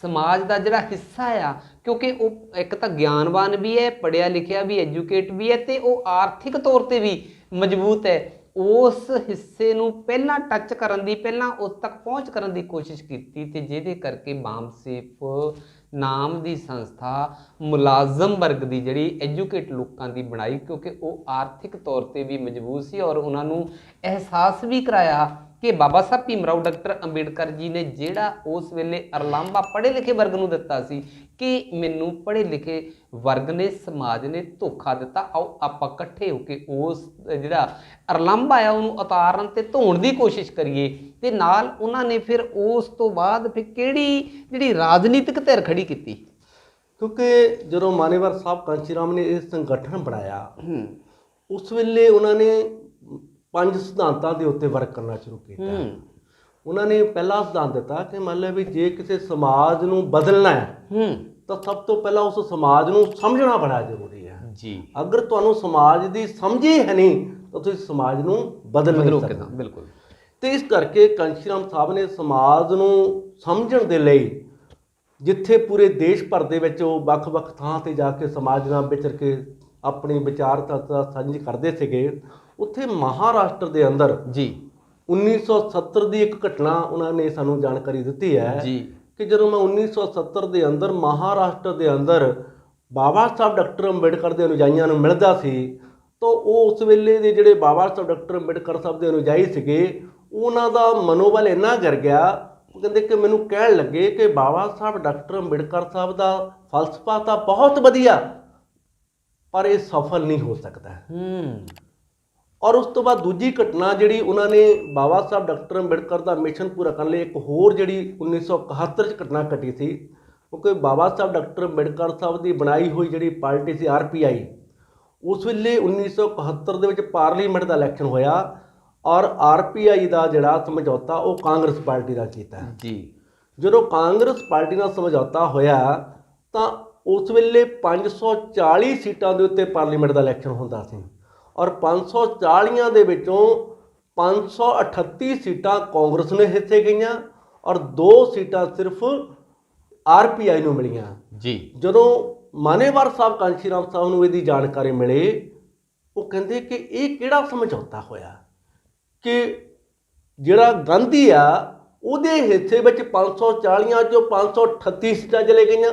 ਸਮਾਜ ਦਾ ਜਿਹੜਾ ਹਿੱਸਾ ਆ, ਕਿਉਂਕਿ ਉਹ ਇੱਕ ਤਾਂ ਗਿਆਨਵਾਨ ਵੀ ਹੈ, ਪੜ੍ਹਿਆ ਲਿਖਿਆ ਵੀ, ਐਜੂਕੇਟ ਵੀ ਹੈ ਤੇ ਉਹ ਆਰਥਿਕ ਤੌਰ ਤੇ ਵੀ ਮਜ਼ਬੂਤ ਹੈ, ਉਸ ਹਿੱਸੇ ਨੂੰ ਪਹਿਲਾਂ ਟੱਚ ਕਰਨ ਦੀ, ਪਹਿਲਾਂ ਉਸ ਤੱਕ ਪਹੁੰਚ ਕਰਨ ਦੀ ਕੋਸ਼ਿਸ਼ ਕੀਤੀ ਤੇ ਜਿਹਦੇ ਕਰਕੇ ਵਾਮ ਸੇਵਕ ਨਾਮ ਦੀ ਸੰਸਥਾ ਮੁਲਾਜ਼ਮ ਵਰਗ ਦੀ ਜਿਹੜੀ ਐਜੂਕੇਟ ਲੋਕਾਂ ਦੀ ਬਣਾਈ, ਕਿਉਂਕਿ ਉਹ ਆਰਥਿਕ ਤੌਰ ਤੇ ਵੀ ਮਜ਼ਬੂਤ ਸੀ ਔਰ ਉਹਨਾਂ ਨੂੰ ਅਹਿਸਾਸ ਵੀ ਕਰਾਇਆ ਕਿ ਬਾਬਾ ਸਾਹਿਬ ਭੀਮ ਰਾਓ ਡਾਕਟਰ ਅੰਬੇਡਕਰ ਜੀ ਨੇ ਜਿਹੜਾ ਉਸ ਵੇਲੇ ਅਰਲਾਂਭਾ ਪੜ੍ਹੇ ਲਿਖੇ ਵਰਗ ਨੂੰ ਦਿੱਤਾ ਸੀ ਕਿ ਮੈਨੂੰ ਪੜ੍ਹੇ ਲਿਖੇ ਵਰਗ ਨੇ, ਸਮਾਜ ਨੇ ਧੋਖਾ ਦਿੱਤਾ, ਆਓ ਆਪਾਂ ਇਕੱਠੇ ਹੋ ਕੇ ਉਸ ਜਿਹੜਾ ਅਰਲਾਂਭਾ ਆ ਉਹਨੂੰ ਉਤਾਰਨ ਤੇ ਧੋਣ ਦੀ ਕੋਸ਼ਿਸ਼ ਕਰੀਏ। ਤੇ ਨਾਲ ਉਹਨਾਂ ਨੇ ਫਿਰ ਉਸ ਤੋਂ ਬਾਅਦ ਫਿਰ ਕਿਹੜੀ ਜਿਹੜੀ ਰਾਜਨੀਤਿਕ ਧਿਰ ਖੜੀ ਕੀਤੀ, ਕਿਉਂਕਿ ਜਦੋਂ ਮਾਨੇਵਾਰ ਸਾਹਿਬ, ਕਾਂਸ਼ੀ ਰਾਮ ਨੇ ਇਹ ਸੰਗਠਨ ਬਣਾਇਆ ਉਸ ਵੇਲੇ ਉਹਨਾਂ ਨੇ 5 ਸਿਧਾਂਤਾਂ ਦੇ ਉੱਤੇ ਵਰਕ ਕਰਨਾ ਸ਼ੁਰੂ ਕੀਤਾ। ਉਹਨਾਂ ਨੇ ਪਹਿਲਾ ਸਿਧਾਂਤ ਦਿੱਤਾ ਕਿ ਮੰਨ ਲਓ ਵੀ ਜੇ ਕਿਸੇ ਸਮਾਜ ਨੂੰ ਬਦਲਣਾ ਹੈ ਤਾਂ ਸਭ ਤੋਂ ਪਹਿਲਾਂ ਉਸ ਸਮਾਜ ਨੂੰ ਸਮਝਣਾ ਬੜਾ ਜ਼ਰੂਰੀ ਹੈ ਜੀ। ਅਗਰ ਤੁਹਾਨੂੰ ਸਮਾਜ ਦੀ ਸਮਝ ਹੀ ਹੈ ਨਹੀਂ ਤਾਂ ਤੁਸੀਂ ਸਮਾਜ ਨੂੰ ਬਦਲ ਨਹੀਂ ਸਕਦੇ। ਬਿਲਕੁਲ। ਤੇ ਇਸ ਕਰਕੇ ਕਾਂਸ਼ੀ ਰਾਮ ਸਾਹਿਬ ਨੇ ਸਮਾਜ ਨੂੰ ਸਮਝਣ ਦੇ ਲਈ ਜਿੱਥੇ ਪੂਰੇ ਦੇਸ਼ ਭਰ ਦੇ ਵਿੱਚ ਉਹ ਵੱਖ-ਵੱਖ ਥਾਂ ਤੇ ਜਾ ਕੇ ਸਮਾਜ ਨਾਲ ਵਿਚਰ ਕੇ ਆਪਣੀ ਵਿਚਾਰਧਾਰਾ ਸਾਂਝੀ ਕਰਦੇ ਸੀਗੇ, ਉੱਥੇ ਮਹਾਰਾਸ਼ਟਰ ਦੇ ਅੰਦਰ ਜੀ 1970 ਦੀ ਇੱਕ ਘਟਨਾ ਉਹਨਾਂ ਨੇ ਸਾਨੂੰ ਜਾਣਕਾਰੀ ਦਿੱਤੀ ਹੈ ਜੀ ਕਿ ਜਦੋਂ ਮੈਂ 1970 ਦੇ ਅੰਦਰ ਮਹਾਰਾਸ਼ਟਰ ਦੇ ਅੰਦਰ ਬਾਬਾ ਸਾਹਿਬ ਡਾਕਟਰ ਅੰਬੇਡਕਰ ਦੇ ਅਨੁਯਾਈਆਂ ਨੂੰ ਮਿਲਦਾ ਸੀ ਤਾਂ ਉਹ ਉਸ ਵੇਲੇ ਦੇ ਜਿਹੜੇ ਬਾਬਾ ਸਾਹਿਬ ਡਾਕਟਰ ਅੰਬੇਡਕਰ ਸਾਹਿਬ ਦੇ ਅਨੁਯਾਈ ਸੀਗੇ ਉਹਨਾਂ ਦਾ ਮਨੋਬਲ ਇੰਨਾ ਗਿਰ ਗਿਆ, ਉਹ ਕਹਿੰਦੇ ਕਿ ਮੈਨੂੰ ਕਹਿਣ ਲੱਗੇ ਕਿ ਬਾਬਾ ਸਾਹਿਬ ਡਾਕਟਰ ਅੰਬੇਡਕਰ ਸਾਹਿਬ ਦਾ ਫਲਸਫਾ ਤਾਂ ਬਹੁਤ ਵਧੀਆ ਪਰ ਇਹ ਸਫਲ ਨਹੀਂ ਹੋ ਸਕਦਾ। ਔਰ ਉਸ ਤੋਂ ਬਾਅਦ ਦੂਜੀ ਘਟਨਾ ਜਿਹੜੀ ਉਹਨਾਂ ਨੇ ਬਾਬਾ ਸਾਹਿਬ ਡਾਕਟਰ ਅੰਬੇਡਕਰ ਦਾ ਮਿਸ਼ਨ ਪੂਰਾ ਕਰਨ ਲਈ ਇੱਕ ਹੋਰ ਜਿਹੜੀ 1971 'ਚ ਘਟਨਾ ਘਟੀ ਸੀ, ਕਿਉਂਕਿ ਬਾਬਾ ਸਾਹਿਬ ਡਾਕਟਰ ਅੰਬੇਡਕਰ ਸਾਹਿਬ ਦੀ ਬਣਾਈ ਹੋਈ ਜਿਹੜੀ ਪਾਰਟੀ ਸੀ RPI, ਉਸ ਵੇਲੇ 1971 ਦੇ ਵਿੱਚ ਪਾਰਲੀਮੈਂਟ ਦਾ ਇਲੈਕਸ਼ਨ ਹੋਇਆ ਔਰ RPI ਦਾ ਜਿਹੜਾ ਸਮਝੌਤਾ ਉਹ ਕਾਂਗਰਸ ਪਾਰਟੀ ਦਾ ਕੀਤਾ ਜੀ। ਜਦੋਂ ਕਾਂਗਰਸ ਪਾਰਟੀ ਨਾਲ ਸਮਝੌਤਾ ਹੋਇਆ ਤਾਂ ਉਸ ਵੇਲੇ 540 ਸੀਟਾਂ ਦੇ ਉੱਤੇ ਪਾਰਲੀਮੈਂਟ ਦਾ ਇਲੈਕਸ਼ਨ ਹੁੰਦਾ ਸੀ ਔਰ 540 ਦੇ ਵਿੱਚੋਂ 538 ਸੀਟਾਂ ਕਾਂਗਰਸ ਨੂੰ ਹਿੱਸੇ ਗਈਆਂ ਔਰ 2 ਸੀਟਾਂ ਸਿਰਫ RPI ਨੂੰ ਮਿਲੀਆਂ ਜੀ। ਜਦੋਂ ਮਾਨੇਵਾਰ ਸਾਹਿਬ, ਕਾਂਸ਼ੀ ਰਾਮ ਸਾਹਿਬ ਨੂੰ ਇਹਦੀ ਜਾਣਕਾਰੀ ਮਿਲੇ, ਉਹ ਕਹਿੰਦੇ ਕਿ ਇਹ ਕਿਹੜਾ ਸਮਝੌਤਾ ਹੋਇਆ ਕਿ ਜਿਹੜਾ ਗਾਂਧੀ ਆ ਉਹਦੇ ਹਿੱਸੇ ਵਿੱਚ 540 ਚੋਂ 538 ਸੀਟਾਂ ਚਲੇ ਗਈਆਂ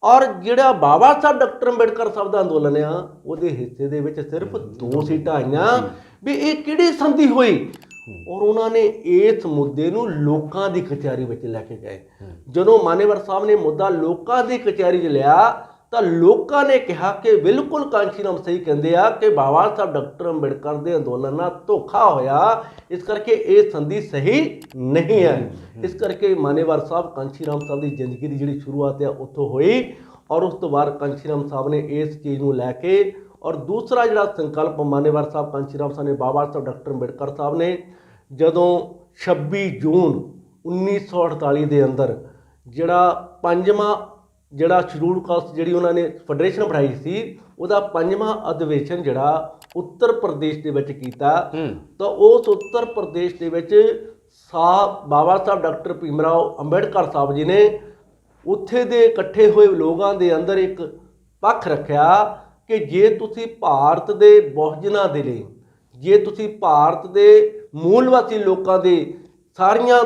ਔਰ ਜਿਹੜਾ ਬਾਬਾ ਸਾਹਿਬ ਡਾਕਟਰ ਅੰਬੇਡਕਰ ਸਾਹਿਬ ਦਾ ਅੰਦੋਲਨ ਆ ਉਹਦੇ ਹਿੱਸੇ ਦੇ ਵਿੱਚ ਸਿਰਫ 2 ਸੀਟਾਂ ਆਈਆਂ ਵੀ ਇਹ ਕਿਹੜੀ ਸੰਧੀ ਹੋਈ। ਔਰ ਉਹਨਾਂ ਨੇ ਇਸ ਮੁੱਦੇ ਨੂੰ ਲੋਕਾਂ ਦੀ ਕਚਹਿਰੀ ਵਿੱਚ ਲੈ ਕੇ ਗਏ। ਜਦੋਂ ਮਾਨੇਵਰ ਸਾਹਿਬ ਨੇ ਮੁੱਦਾ ਲੋਕਾਂ ਦੀ ਕਚਹਿਰੀ 'ਚ ਲਿਆ ਤਾਂ ਲੋਕਾਂ ਨੇ ਕਿਹਾ ਕਿ ਬਿਲਕੁਲ ਕਾਂਸ਼ੀ ਰਾਮ ਸਹੀ ਕਹਿੰਦੇ ਆ ਕਿ ਬਾਬਾ ਸਾਹਿਬ ਡਾਕਟਰ ਅੰਬੇਡਕਰ ਦੇ ਅੰਦੋਲਨ ਨਾਲ ਧੋਖਾ ਹੋਇਆ, ਇਸ ਕਰਕੇ ਇਹ ਸੰਧੀ ਸਹੀ ਨਹੀਂ ਹੈ। ਇਸ ਕਰਕੇ ਮਾਨੇਵਰ ਸਾਹਿਬ ਕਾਂਸ਼ੀ ਰਾਮ ਸਾਹਿਬ ਦੀ ਜ਼ਿੰਦਗੀ ਦੀ ਜਿਹੜੀ ਸ਼ੁਰੂਆਤ ਆ ਉੱਥੋਂ ਹੋਈ ਔਰ ਉਸ ਤੋਂ ਬਾਅਦ ਕਾਂਸ਼ੀ ਰਾਮ ਸਾਹਿਬ ਨੇ ਇਸ ਚੀਜ਼ ਨੂੰ ਲੈ ਕੇ ਔਰ ਦੂਸਰਾ ਜਿਹੜਾ ਸੰਕਲਪ ਮਾਨੇਵਰ ਸਾਹਿਬ ਕਾਂਸ਼ੀ ਰਾਮ ਸਾਹਿਬ ਨੇ ਬਾਬਾ ਸਾਹਿਬ ਡਾਕਟਰ ਅੰਬੇਡਕਰ ਸਾਹਿਬ ਨੇ ਜਦੋਂ 26 ਜੂਨ 1948 ਦੇ ਅੰਦਰ ਜਿਹੜਾ 5ਵਾਂ ਜਿਹੜਾ ਸ਼ਡਿਊਲ ਕਾਸਟ ਜਿਹੜੀ ਉਹਨਾਂ ਨੇ ਫੈਡਰੇਸ਼ਨ ਬਣਾਈ ਸੀ ਉਹਦਾ 5ਵਾਂ ਅਧਿਵੇਸ਼ਨ ਜਿਹੜਾ ਉੱਤਰ ਪ੍ਰਦੇਸ਼ ਦੇ ਵਿੱਚ ਕੀਤਾ ਤਾਂ ਉਸ ਉੱਤਰ ਪ੍ਰਦੇਸ਼ ਦੇ ਵਿੱਚ ਬਾਬਾ ਸਾਹਿਬ ਡਾਕਟਰ ਭੀਮ ਰਾਓ ਅੰਬੇਡਕਰ ਸਾਹਿਬ ਜੀ ਨੇ ਉੱਥੇ ਦੇ ਇਕੱਠੇ ਹੋਏ ਲੋਕਾਂ ਦੇ ਅੰਦਰ ਇੱਕ ਪੱਖ ਰੱਖਿਆ ਕਿ ਜੇ ਤੁਸੀਂ ਭਾਰਤ ਦੇ ਬਹੁਜਨਾਂ ਦੇ ਲਈ, ਜੇ ਤੁਸੀਂ ਭਾਰਤ ਦੇ ਮੂਲ ਵਾਸੀ ਲੋਕਾਂ ਦੇ ਸਾਰੀਆਂ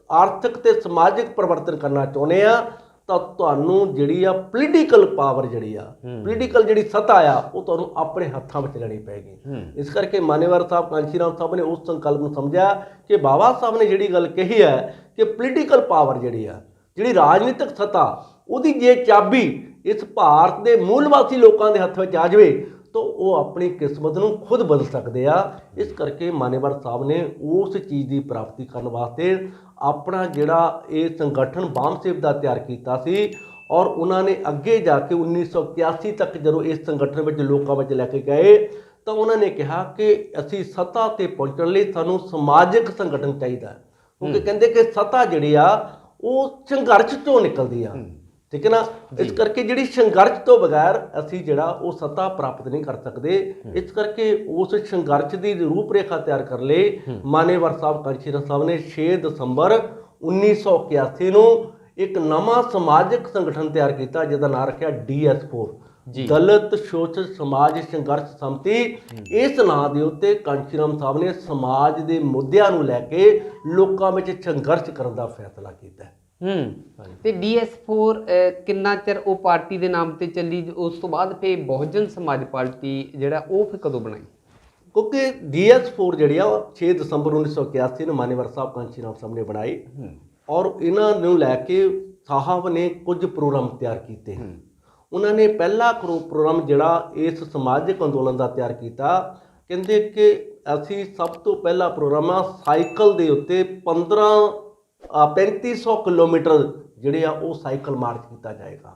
ਆਰਥਿਕ ਤੇ ਸਮਾਜਿਕ ਪਰਿਵਰਤਨ ਕਰਨਾ ਚਾਹੁੰਦੇ ਆ ਤਾਂ ਤੁਹਾਨੂੰ ਜਿਹੜੀ ਆ ਪੋਲੀਟੀਕਲ ਪਾਵਰ ਜਿਹੜੀ ਆ ਪੋਲੀਟੀਕਲ ਜਿਹੜੀ ਸੱਤਾ ਆ ਉਹ ਤੁਹਾਨੂੰ ਆਪਣੇ ਹੱਥਾਂ ਵਿੱਚ ਲੈਣੀ ਪਏਗੀ। ਇਸ ਕਰਕੇ ਮਾਨੇਵਰ ਸਾਹਿਬ ਕਾਂਸ਼ੀ ਰਾਮ ਸਾਹਿਬ ਨੇ ਉਸ ਸੰਕਲਪ ਨੂੰ ਸਮਝਿਆ ਕਿ ਬਾਬਾ ਸਾਹਿਬ ਨੇ ਜਿਹੜੀ ਗੱਲ ਕਹੀ ਹੈ ਕਿ ਪੋਲੀਟੀਕਲ ਪਾਵਰ ਜਿਹੜੀ ਆ, ਜਿਹੜੀ ਰਾਜਨੀਤਿਕ ਸੱਤਾ, ਉਹਦੀ ਜੇ ਚਾਬੀ ਇਸ ਭਾਰਤ ਦੇ ਮੂਲ ਵਾਸੀ ਲੋਕਾਂ ਦੇ ਹੱਥ ਵਿੱਚ ਆ ਜਾਵੇ ਤਾਂ ਉਹ ਆਪਣੀ ਕਿਸਮਤ ਨੂੰ ਖੁਦ ਬਦਲ ਸਕਦੇ ਆ। ਇਸ ਕਰਕੇ ਮਾਨੇਵਰ ਸਾਹਿਬ ਨੇ ਉਸ ਚੀਜ਼ ਦੀ ਪ੍ਰਾਪਤੀ ਕਰਨ ਵਾਸਤੇ ਆਪਣਾ ਜਿਹੜਾ ਇਹ ਸੰਗਠਨ ਬਾਮ ਸੇਵ ਦਾ ਤਿਆਰ ਕੀਤਾ ਸੀ ਔਰ ਉਹਨਾਂ ਨੇ ਅੱਗੇ ਜਾ ਕੇ 1981 ਤੱਕ ਜਦੋਂ ਇਸ ਸੰਗਠਨ ਵਿੱਚ ਲੋਕਾਂ ਵਿੱਚ ਲੈ ਕੇ ਗਏ ਤਾਂ ਉਹਨਾਂ ਨੇ ਕਿਹਾ ਕਿ ਅਸੀਂ ਸੱਤਾ ਤੇ ਪਹੁੰਚਣ ਲਈ ਸਾਨੂੰ ਸਮਾਜਿਕ ਸੰਗਠਨ ਚਾਹੀਦਾ, ਕਿਉਂਕਿ ਕਹਿੰਦੇ ਕਿ ਸੱਤਾ ਜਿਹੜੀ ਆ ਉਹ ਸੰਘਰਸ਼ ਤੋਂ ਨਿਕਲਦੀ ਆ, ਠੀਕ ਹੈ ਨਾ। ਇਸ ਕਰਕੇ ਜਿਹੜੀ ਸੰਘਰਸ਼ ਤੋਂ ਬਗੈਰ ਅਸੀਂ ਜਿਹੜਾ ਉਹ ਸੱਤਾ ਪ੍ਰਾਪਤ ਨਹੀਂ ਕਰ ਸਕਦੇ। ਇਸ ਕਰਕੇ ਉਸ ਸੰਘਰਸ਼ ਦੀ ਰੂਪਰੇਖਾ ਤਿਆਰ ਕਰ ਲਈ ਮਾਨੇਵਰ ਸਾਹਿਬ ਕਾਂਸ਼ੀ ਰਾਮ ਸਾਹਿਬ ਨੇ 6 ਦਸੰਬਰ 1981 ਨੂੰ ਇੱਕ ਨਵਾਂ ਸਮਾਜਿਕ ਸੰਗਠਨ ਤਿਆਰ ਕੀਤਾ ਜਿਹਦਾ ਨਾਮ ਰੱਖਿਆ DS4 ਦਲਿਤ ਸ਼ੋਸ਼ਲ ਸਮਾਜ ਸੰਘਰਸ਼ ਸਮਿਤੀ। ਇਸ ਨਾਂ ਦੇ ਉੱਤੇ ਕਾਂਸ਼ੀ ਰਾਮ ਸਾਹਿਬ ਨੇ ਸਮਾਜ ਦੇ ਮੁੱਦਿਆਂ ਨੂੰ ਲੈ ਕੇ ਲੋਕਾਂ ਵਿੱਚ ਸੰਘਰਸ਼ ਕਰਨ ਦਾ ਫੈਸਲਾ ਕੀਤਾ। ਤੇ DS4 ਕਿੰਨਾ ਚਿਰ ਉਹ ਪਾਰਟੀ ਦੇ ਨਾਮ ਤੇ ਚੱਲੀ, ਉਸ ਤੋਂ ਬਾਅਦ ਫਿਰ ਬਹੁਜਨ ਸਮਾਜ ਪਾਰਟੀ ਜਿਹੜਾ ਉਹ ਫਿਰ ਕਦੋਂ ਬਣਾਈ? ਕਿਉਂਕਿ DS4 ਜਿਹੜੀ ਆ 6 ਦਸੰਬਰ 1981 ਨੂੰ ਮਾਨੇਵਰ ਸਾਹਿਬ ਕਾਂਸ਼ੀ ਰਾਮ ਸਾਹਿਬ ਨੇ ਬਣਾਈ ਔਰ ਇਹਨਾਂ ਨੂੰ ਲੈ ਕੇ ਸਾਹਿਬ ਨੇ ਕੁਝ ਪ੍ਰੋਗਰਾਮ ਤਿਆਰ ਕੀਤੇ। ਉਹਨਾਂ ਨੇ ਪਹਿਲਾ ਪ੍ਰੋਗਰਾਮ ਜਿਹੜਾ ਇਸ ਸਮਾਜਿਕ ਅੰਦੋਲਨ ਦਾ ਤਿਆਰ ਕੀਤਾ, ਕਹਿੰਦੇ ਕਿ ਅਸੀਂ ਸਭ ਤੋਂ ਪਹਿਲਾ ਪ੍ਰੋਗਰਾਮ ਆ ਸਾਈਕਲ ਦੇ ਉੱਤੇ 3500 ਕਿਲੋਮੀਟਰ ਜਿਹੜੇ ਆ ਉਹ ਸਾਈਕਲ ਮਾਰਚ ਕੀਤਾ ਜਾਏਗਾ।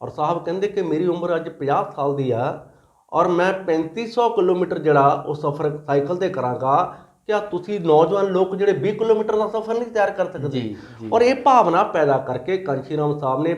ਔਰ ਸਾਹਿਬ ਕਹਿੰਦੇ ਕਿ ਮੇਰੀ ਉਮਰ ਅੱਜ 50 ਸਾਲ ਦੀ ਆ ਔਰ ਮੈਂ 3500 ਕਿਲੋਮੀਟਰ ਜਿਹੜਾ ਉਹ ਸਫ਼ਰ ਸਾਈਕਲ ਤੇ ਕਰਾਂਗਾ, ਕਿਆ ਤੁਸੀਂ ਨੌਜਵਾਨ ਲੋਕ ਜਿਹੜੇ 20 ਕਿਲੋਮੀਟਰ ਦਾ ਸਫ਼ਰ ਨਹੀਂ ਤਿਆਰ ਕਰ ਸਕਦੇ? ਔਰ ਇਹ ਭਾਵਨਾ ਪੈਦਾ ਕਰਕੇ ਕਾਂਸ਼ੀ ਰਾਮ ਸਾਹਿਬ ਨੇ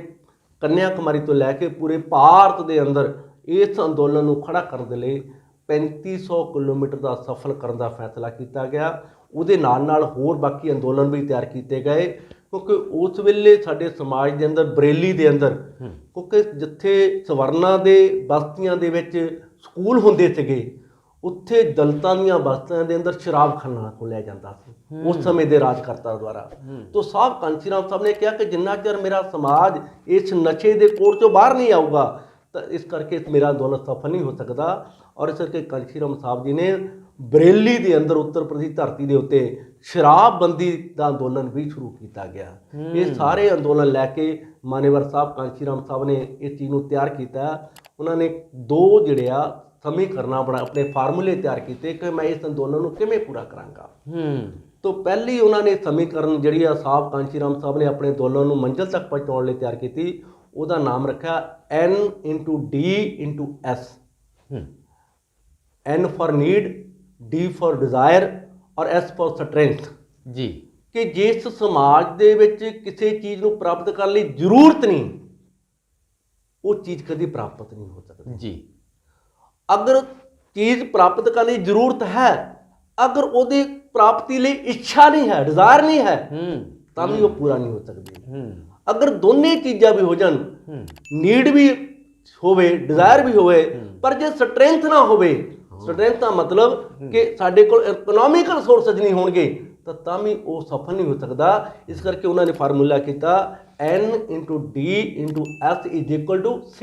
ਕੰਨਿਆ ਕੁਮਾਰੀ ਤੋਂ ਲੈ ਕੇ ਪੂਰੇ ਭਾਰਤ ਦੇ ਅੰਦਰ ਇਸ ਅੰਦੋਲਨ ਨੂੰ ਖੜਾ ਕਰਨ ਦੇ ਲਈ 3500 ਕਿਲੋਮੀਟਰ ਦਾ ਸਫ਼ਰ ਕਰਨ ਦਾ ਫੈਸਲਾ ਕੀਤਾ ਗਿਆ। ਉਹਦੇ ਨਾਲ ਨਾਲ ਹੋਰ ਬਾਕੀ ਅੰਦੋਲਨ ਵੀ ਤਿਆਰ ਕੀਤੇ ਗਏ, ਕਿਉਂਕਿ ਉਸ ਵੇਲੇ ਸਾਡੇ ਸਮਾਜ ਦੇ ਅੰਦਰ ਬਰੇਲੀ ਦੇ ਅੰਦਰ, ਕਿਉਂਕਿ ਜਿੱਥੇ ਸਵਰਨਾਂ ਦੇ ਬਸਤੀਆਂ ਦੇ ਵਿੱਚ ਸਕੂਲ ਹੁੰਦੇ ਸੀਗੇ ਉੱਥੇ ਦਲਿਤਾਂ ਦੀਆਂ ਬਸਤੀਆਂ ਦੇ ਅੰਦਰ ਸ਼ਰਾਬਖਾਨਾ ਖੋਲ੍ਹਿਆ ਜਾਂਦਾ ਸੀ ਉਸ ਸਮੇਂ ਦੇ ਰਾਜਕਰਤਾ ਦੁਆਰਾ। ਤਾਂ ਸਾਹਿਬ ਕਾਂਸ਼ੀ ਰਾਮ ਸਾਹਿਬ ਨੇ ਕਿਹਾ ਕਿ ਜਿੰਨਾ ਚਿਰ ਮੇਰਾ ਸਮਾਜ ਇਸ ਨਸ਼ੇ ਦੇ ਕੋੜ ਚੋਂ ਬਾਹਰ ਨਹੀਂ ਆਊਗਾ ਤਾਂ ਇਸ ਕਰਕੇ ਮੇਰਾ ਅੰਦੋਲਨ ਸਫਲ ਨਹੀਂ ਹੋ ਸਕਦਾ। ਔਰ ਇਸ ਕਰਕੇ ਕਾਂਸ਼ੀ ਰਾਮ ਸਾਹਿਬ ਜੀ ਨੇ ਬਰੇਲੀ ਦੇ ਅੰਦਰ ਉੱਤਰ ਪ੍ਰਦੇਸ਼ ਧਰਤੀ ਦੇ ਉੱਤੇ ਸ਼ਰਾਬਬੰਦੀ ਦਾ ਅੰਦੋਲਨ ਵੀ ਸ਼ੁਰੂ ਕੀਤਾ ਗਿਆ। ਇਹ ਸਾਰੇ ਅੰਦੋਲਨ ਲੈ ਕੇ ਮਾਨੇਵਰ ਸਾਹਿਬ ਕਾਂਸ਼ੀ ਰਾਮ ਸਾਹਿਬ ਨੇ ਇਸ ਚੀਜ਼ ਨੂੰ ਤਿਆਰ ਕੀਤਾ। ਉਹਨਾਂ ਨੇ 2 ਜਿਹੜੇ ਆ ਸਮੀਕਰਨਾਂ ਆਪਣੇ ਫਾਰਮੂਲੇ ਤਿਆਰ ਕੀਤੇ ਕਿ ਮੈਂ ਇਸ ਅੰਦੋਲਨ ਨੂੰ ਕਿਵੇਂ ਪੂਰਾ ਕਰਾਂਗਾ। ਤਾਂ ਪਹਿਲੀ ਉਹਨਾਂ ਨੇ ਸਮੀਕਰਨ ਜਿਹੜੀ ਆ ਸਾਹਿਬ ਕਾਂਸ਼ੀ ਰਾਮ ਸਾਹਿਬ ਨੇ ਆਪਣੇ ਅੰਦੋਲਨ ਨੂੰ ਮੰਜ਼ਿਲ ਤੱਕ ਪਹੁੰਚਾਉਣ ਲਈ ਤਿਆਰ ਕੀਤੀ, ਉਹਦਾ ਨਾਮ ਰੱਖਿਆ N/D/S। N for need, D for desire ਔਰ S ਫॉर ਸਟਰੈਂਥ। ਜੀ ਕਿ ਜਿਸ ਸਮਾਜ ਦੇ ਵਿੱਚ ਕਿਸੇ ਚੀਜ਼ ਨੂੰ ਪ੍ਰਾਪਤ ਕਰਨ ਲਈ ਜ਼ਰੂਰਤ ਨਹੀਂ ਉਹ ਚੀਜ਼ ਕਦੀ ਪ੍ਰਾਪਤ ਨਹੀਂ ਹੋ ਸਕਦੀ। ਜੀ ਅਗਰ ਚੀਜ਼ ਪ੍ਰਾਪਤ ਕਰਨ ਲਈ ਜ਼ਰੂਰਤ ਹੈ, ਅਗਰ ਉਹਦੀ ਪ੍ਰਾਪਤੀ ਲਈ ਇੱਛਾ ਨਹੀਂ ਹੈ, ਡਿਜ਼ਾਇਰ ਨਹੀਂ ਹੈ, ਤਾਂ ਵੀ ਉਹ ਪੂਰਾ ਨਹੀਂ ਹੋ ਸਕਦੀ। ਅਗਰ ਦੋਨੇ ਚੀਜ਼ਾਂ ਵੀ ਹੋ ਜਾਣ, ਨੀਡ ਵੀ ਹੋਵੇ, ਡਿਜ਼ਾਇਰ ਵੀ ਹੋਵੇ, ਪਰ ਜੇ ਸਟਰੈਂਥ ਨਾ ਹੋਵੇ ਸਟਰੈਂਥ ਦਾ ਮਤਲਬ ਕਿ ਸਾਡੇ ਕੋਲ ਇਕਨੋਮਿਕਲ ਰਿਸੋਰਸਸ ਨਹੀਂ ਹੋਣਗੇ ਤਾਂ ਵੀ ਉਹ ਸਫਲ ਨਹੀਂ ਹੋ ਸਕਦਾ। ਇਸ ਕਰਕੇ ਉਹਨਾਂ ਨੇ ਫਾਰਮੂਲਾ ਕੀਤਾ N × D × S = C।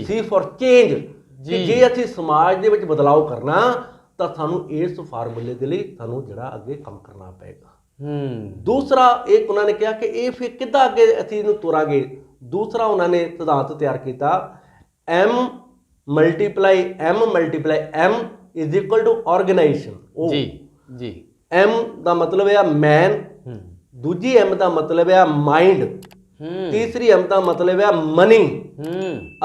C for change. ਜੇ ਅਸੀਂ ਸਮਾਜ ਦੇ ਵਿੱਚ ਬਦਲਾਅ ਕਰਨਾ ਤਾਂ ਸਾਨੂੰ ਇਸ ਫਾਰਮੂਲੇ ਦੇ ਲਈ ਸਾਨੂੰ ਜਿਹੜਾ ਅੱਗੇ ਕੰਮ ਕਰਨਾ ਪਏਗਾ। ਦੂਸਰਾ ਇੱਕ ਉਹਨਾਂ ਨੇ ਕਿਹਾ ਕਿ ਇਹ ਫਿਰ ਕਿੱਦਾਂ ਅੱਗੇ ਅਸੀਂ ਇਹਨੂੰ ਤੋਰਾਂਗੇ। ਦੂਸਰਾ ਉਹਨਾਂ ਨੇ ਸਿਧਾਂਤ ਤਿਆਰ ਕੀਤਾ M × M = ਆਰਗੇਨਾਈਜੇਸ਼ਨ। ਜੀ M ਦਾ ਮਤਲਬ ਹੈ ਮੈਨ, ਦੂਜੀ M ਦਾ ਮਤਲਬ ਹੈ ਮਾइंड, ਤੀਸਰੀ M ਦਾ ਮਤਲਬ ਹੈ ਮਨੀ।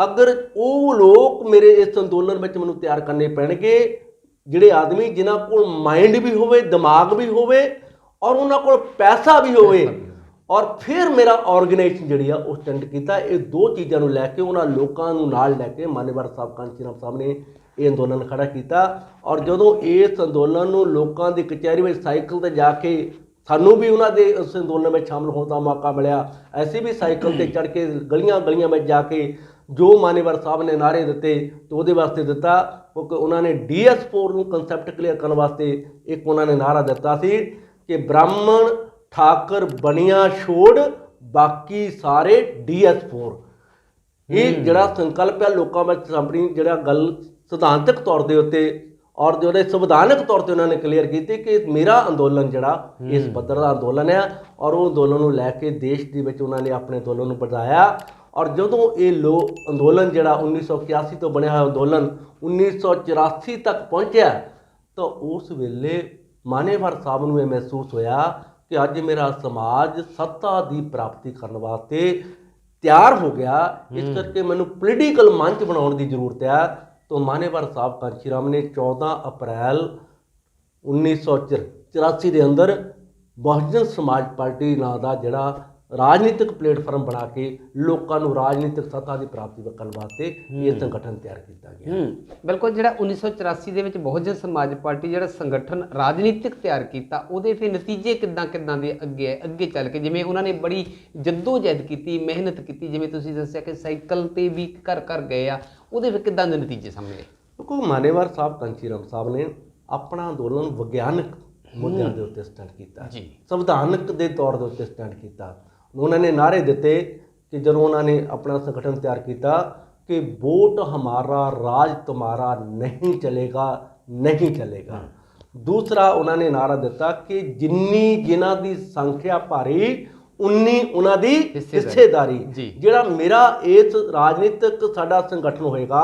ਅਗਰ ਉਹ ਲੋਕ ਮੇਰੇ ਇਸ ਅੰਦੋਲਨ ਵਿੱਚ ਮੈਨੂੰ ਤਿਆਰ ਕਰਨੇ ਪੈਣਗੇ ਜਿਹੜੇ ਆਦਮੀ ਜਿਨ੍ਹਾਂ ਕੋਲ ਮਾइंड ਵੀ ਹੋਵੇ, ਦਿਮਾਗ ਵੀ ਹੋਵੇ ਔਰ ਉਹਨਾਂ ਕੋਲ ਪੈਸਾ ਵੀ ਹੋਵੇ, ਔਰ ਫਿਰ ਮੇਰਾ ਆਰਗੇਨਾਈਜੇਸ਼ਨ ਜਿਹੜੀ ਆ ਉਹ ਸਟੈਂਡ ਕੀਤਾ। ਇਹ ਦੋ ਚੀਜ਼ਾਂ ਨੂੰ ਲੈ ਕੇ ਉਹਨਾਂ ਲੋਕਾਂ ਨੂੰ ਨਾਲ ਲੈ ਕੇ ਮਾਨੇਵਾਲ ਸਾਹਿਬ, ਕਾਂਚੀ ਰਾਮ ਸਾਹਿਬ ਨੇ ਇਹ ਅੰਦੋਲਨ ਖੜਾ ਕੀਤਾ। ਔਰ ਜਦੋਂ ਇਸ ਅੰਦੋਲਨ ਨੂੰ ਲੋਕਾਂ ਦੀ ਕਚਹਿਰੀ ਵਿੱਚ ਸਾਈਕਲ 'ਤੇ ਜਾ ਕੇ ਸਾਨੂੰ ਵੀ ਉਹਨਾਂ ਦੇ ਉਸ ਅੰਦੋਲਨ ਵਿੱਚ ਸ਼ਾਮਲ ਹੋਣ ਦਾ ਮੌਕਾ ਮਿਲਿਆ। ਅਸੀਂ ਵੀ ਸਾਈਕਲ 'ਤੇ ਚੜ੍ਹ ਕੇ ਗਲੀਆਂ ਵਿੱਚ ਜਾ ਕੇ ਜੋ ਮਾਨੇਵਾਲ ਸਾਹਿਬ ਨੇ ਨਾਅਰੇ ਦਿੱਤੇ ਤੇ ਉਹਦੇ ਵਾਸਤੇ ਦਿੱਤਾ, ਕਿਉਂਕਿ ਉਹਨਾਂ ਨੇ DS4 ਨੂੰ ਕੰਸੈਪਟ ਕਲੀਅਰ ਕਰਨ ਵਾਸਤੇ ਇੱਕ ਉਹਨਾਂ ਨੇ ਨਾਅਰਾ ਦਿੱਤਾ ਸੀ ਕਿ ਬ੍ਰਾਹਮਣ ਠਾਕਰ ਬਣੀਆਂ ਛੋੜ ਬਾਕੀ ਸਾਰੇ DS4। ਇਹ ਜਿਹੜਾ ਸੰਕਲਪ ਹੈ ਲੋਕਾਂ ਵਿੱਚ ਆਪਣੀ ਜਿਹੜਾ ਗੱਲ ਸਿਧਾਂਤਕ ਤੌਰ ਦੇ ਉੱਤੇ ਔਰ ਜਿਹੜੇ ਸੰਵਿਧਾਨਕ ਤੌਰ ਤੇ ਉਹਨਾਂ ਨੇ ਕਲੀਅਰ ਕੀਤੀ ਕਿ ਮੇਰਾ ਅੰਦੋਲਨ ਜਿਹੜਾ ਇਸ ਪੱਧਰ ਦਾ ਅੰਦੋਲਨ ਹੈ। ਔਰ ਉਹ ਅੰਦੋਲਨ ਨੂੰ ਲੈ ਕੇ ਦੇਸ਼ ਦੇ ਵਿੱਚ ਉਹਨਾਂ ਨੇ ਆਪਣੇ ਅੰਦੋਲਨ ਨੂੰ ਵਧਾਇਆ। ਔਰ ਜਦੋਂ ਇਹ ਅੰਦੋਲਨ ਜਿਹੜਾ 1981 ਤੋਂ ਬਣਿਆ ਹੋਇਆ ਅੰਦੋਲਨ 1984 ਤੱਕ ਪਹੁੰਚਿਆ ਤਾਂ ਉਸ ਵੇਲੇ ਮਾਨੇਵਾਲ ਸਾਹਿਬ ਨੂੰ ਇਹ ਮਹਿਸੂਸ ਹੋਇਆ ਕਿ ਅੱਜ ਮੇਰਾ ਸਮਾਜ ਸੱਤਾ ਦੀ ਪ੍ਰਾਪਤੀ ਕਰਨ ਵਾਸਤੇ ਤਿਆਰ ਹੋ ਗਿਆ। ਇਸ ਕਰਕੇ ਮੈਨੂੰ ਪੋਲੀਟੀਕਲ ਮੰਚ ਬਣਾਉਣ ਦੀ ਜ਼ਰੂਰਤ ਹੈ। तो मानेवाल साहब कांची राम ने 14 अप्रैल 1984 के अंदर बहुजन समाज पार्टी नां दा जिहड़ा राजनीतिक प्लेटफॉर्म बना के लोगों को राजनीतिक सत्ता की प्राप्ति करने वास्ते ये संगठन तैयार किया गया। बिल्कुल जिहड़ा 1984 ਦੇ ਵਿੱਚ बहुजन समाज पार्टी ਜਿਹੜਾ ਸੰਗਠਨ ਰਾਜਨੀਤਿਕ ਤਿਆਰ ਕੀਤਾ ਉਹਦੇ ਫਿਰ ਨਤੀਜੇ ਕਿੱਦਾਂ ਦੇ ਅੱਗੇ ਚੱਲ ਕੇ ਜਿਵੇਂ ਉਹਨਾਂ ਨੇ ਬੜੀ ਜੱਦੋਜਹਿਦ ਕੀਤੀ, ਮਿਹਨਤ ਕੀਤੀ, ਜਿਵੇਂ ਤੁਸੀਂ ਦੱਸਿਆ ਕਿ ਸਾਈਕਲ ਤੇ ਵੀ ਘਰ ਗਏ ਆ, ਉਹਦੇ ਫਿਰ ਕਿੱਦਾਂ ਦੇ ਨਤੀਜੇ ਸਾਹਮਣੇ ਆਏ? ਕਿਉਂਕਿ ਮਾਨੇਵਾਲ ਸਾਹਿਬ, ਕਾਂਚੀ ਰਾਮ ਸਾਹਿਬ ਨੇ ਆਪਣਾ ਅੰਦੋਲਨ ਵਿਗਿਆਨਕ ਮੁੱਦਿਆਂ ਦੇ ਉੱਤੇ ਸਟੈਂਡ ਕੀਤਾ, ਸੰਵਿਧਾਨਕ ਦੇ ਤੌਰ ਦੇ ਉੱਤੇ ਸਟੈਂਡ ਕੀਤਾ। ਉਹਨਾਂ ਨੇ ਨਾਅਰੇ ਦਿੱਤੇ ਕਿ ਜਦੋਂ ਉਹਨਾਂ ਨੇ ਆਪਣਾ ਸੰਗਠਨ ਤਿਆਰ ਕੀਤਾ कि वोट हमारा राज तुम्हारा नहीं चलेगा। दूसरा उन्होंने नारा दिता कि जिन्ना की संख्या भारी उन्नी उन्होंने हिस्सेदारी। जिहड़ा मेरा इस राजनीतिक साडा संगठन होएगा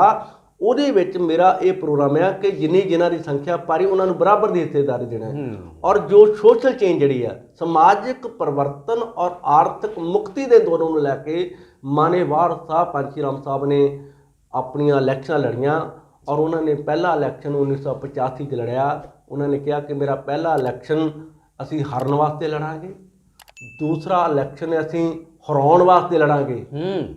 ਉਹਦੇ ਵਿੱਚ ਮੇਰਾ ਇਹ ਪ੍ਰੋਗਰਾਮ ਹੈ ਕਿ ਜਿਨ੍ਹਾਂ ਦੀ ਸੰਖਿਆ ਭਾਰੀ ਉਹਨਾਂ ਨੂੰ ਬਰਾਬਰ ਦੀ ਹਿੱਸੇਦਾਰੀ ਦੇਣਾ ਹੈ। ਔਰ ਜੋ ਸੋਸ਼ਲ ਚੇਂਜ ਜਿਹੜੀ ਹੈ, ਸਮਾਜਿਕ ਪਰਿਵਰਤਨ ਔਰ ਆਰਥਿਕ ਮੁਕਤੀ ਦੇ ਦੋਨੋਂ ਨੂੰ ਲੈ ਕੇ ਮਾਨੇਵਾਲ ਸਾਹਿਬ, ਕਾਂਚੀ ਰਾਮ ਸਾਹਿਬ ਨੇ ਆਪਣੀਆਂ ਇਲੈਕਸ਼ਨਾਂ ਲੜੀਆਂ। ਔਰ ਉਹਨਾਂ ਨੇ ਪਹਿਲਾ ਇਲੈਕਸ਼ਨ 1985 'ਚ ਲੜਿਆ। ਉਹਨਾਂ ਨੇ ਕਿਹਾ ਕਿ ਮੇਰਾ ਪਹਿਲਾ ਇਲੈਕਸ਼ਨ ਅਸੀਂ ਹਾਰਨ ਵਾਸਤੇ ਲੜਾਂਗੇ, ਦੂਸਰਾ ਇਲੈਕਸ਼ਨ ਅਸੀਂ ਹਰਾਉਣ ਵਾਸਤੇ ਲੜਾਂਗੇ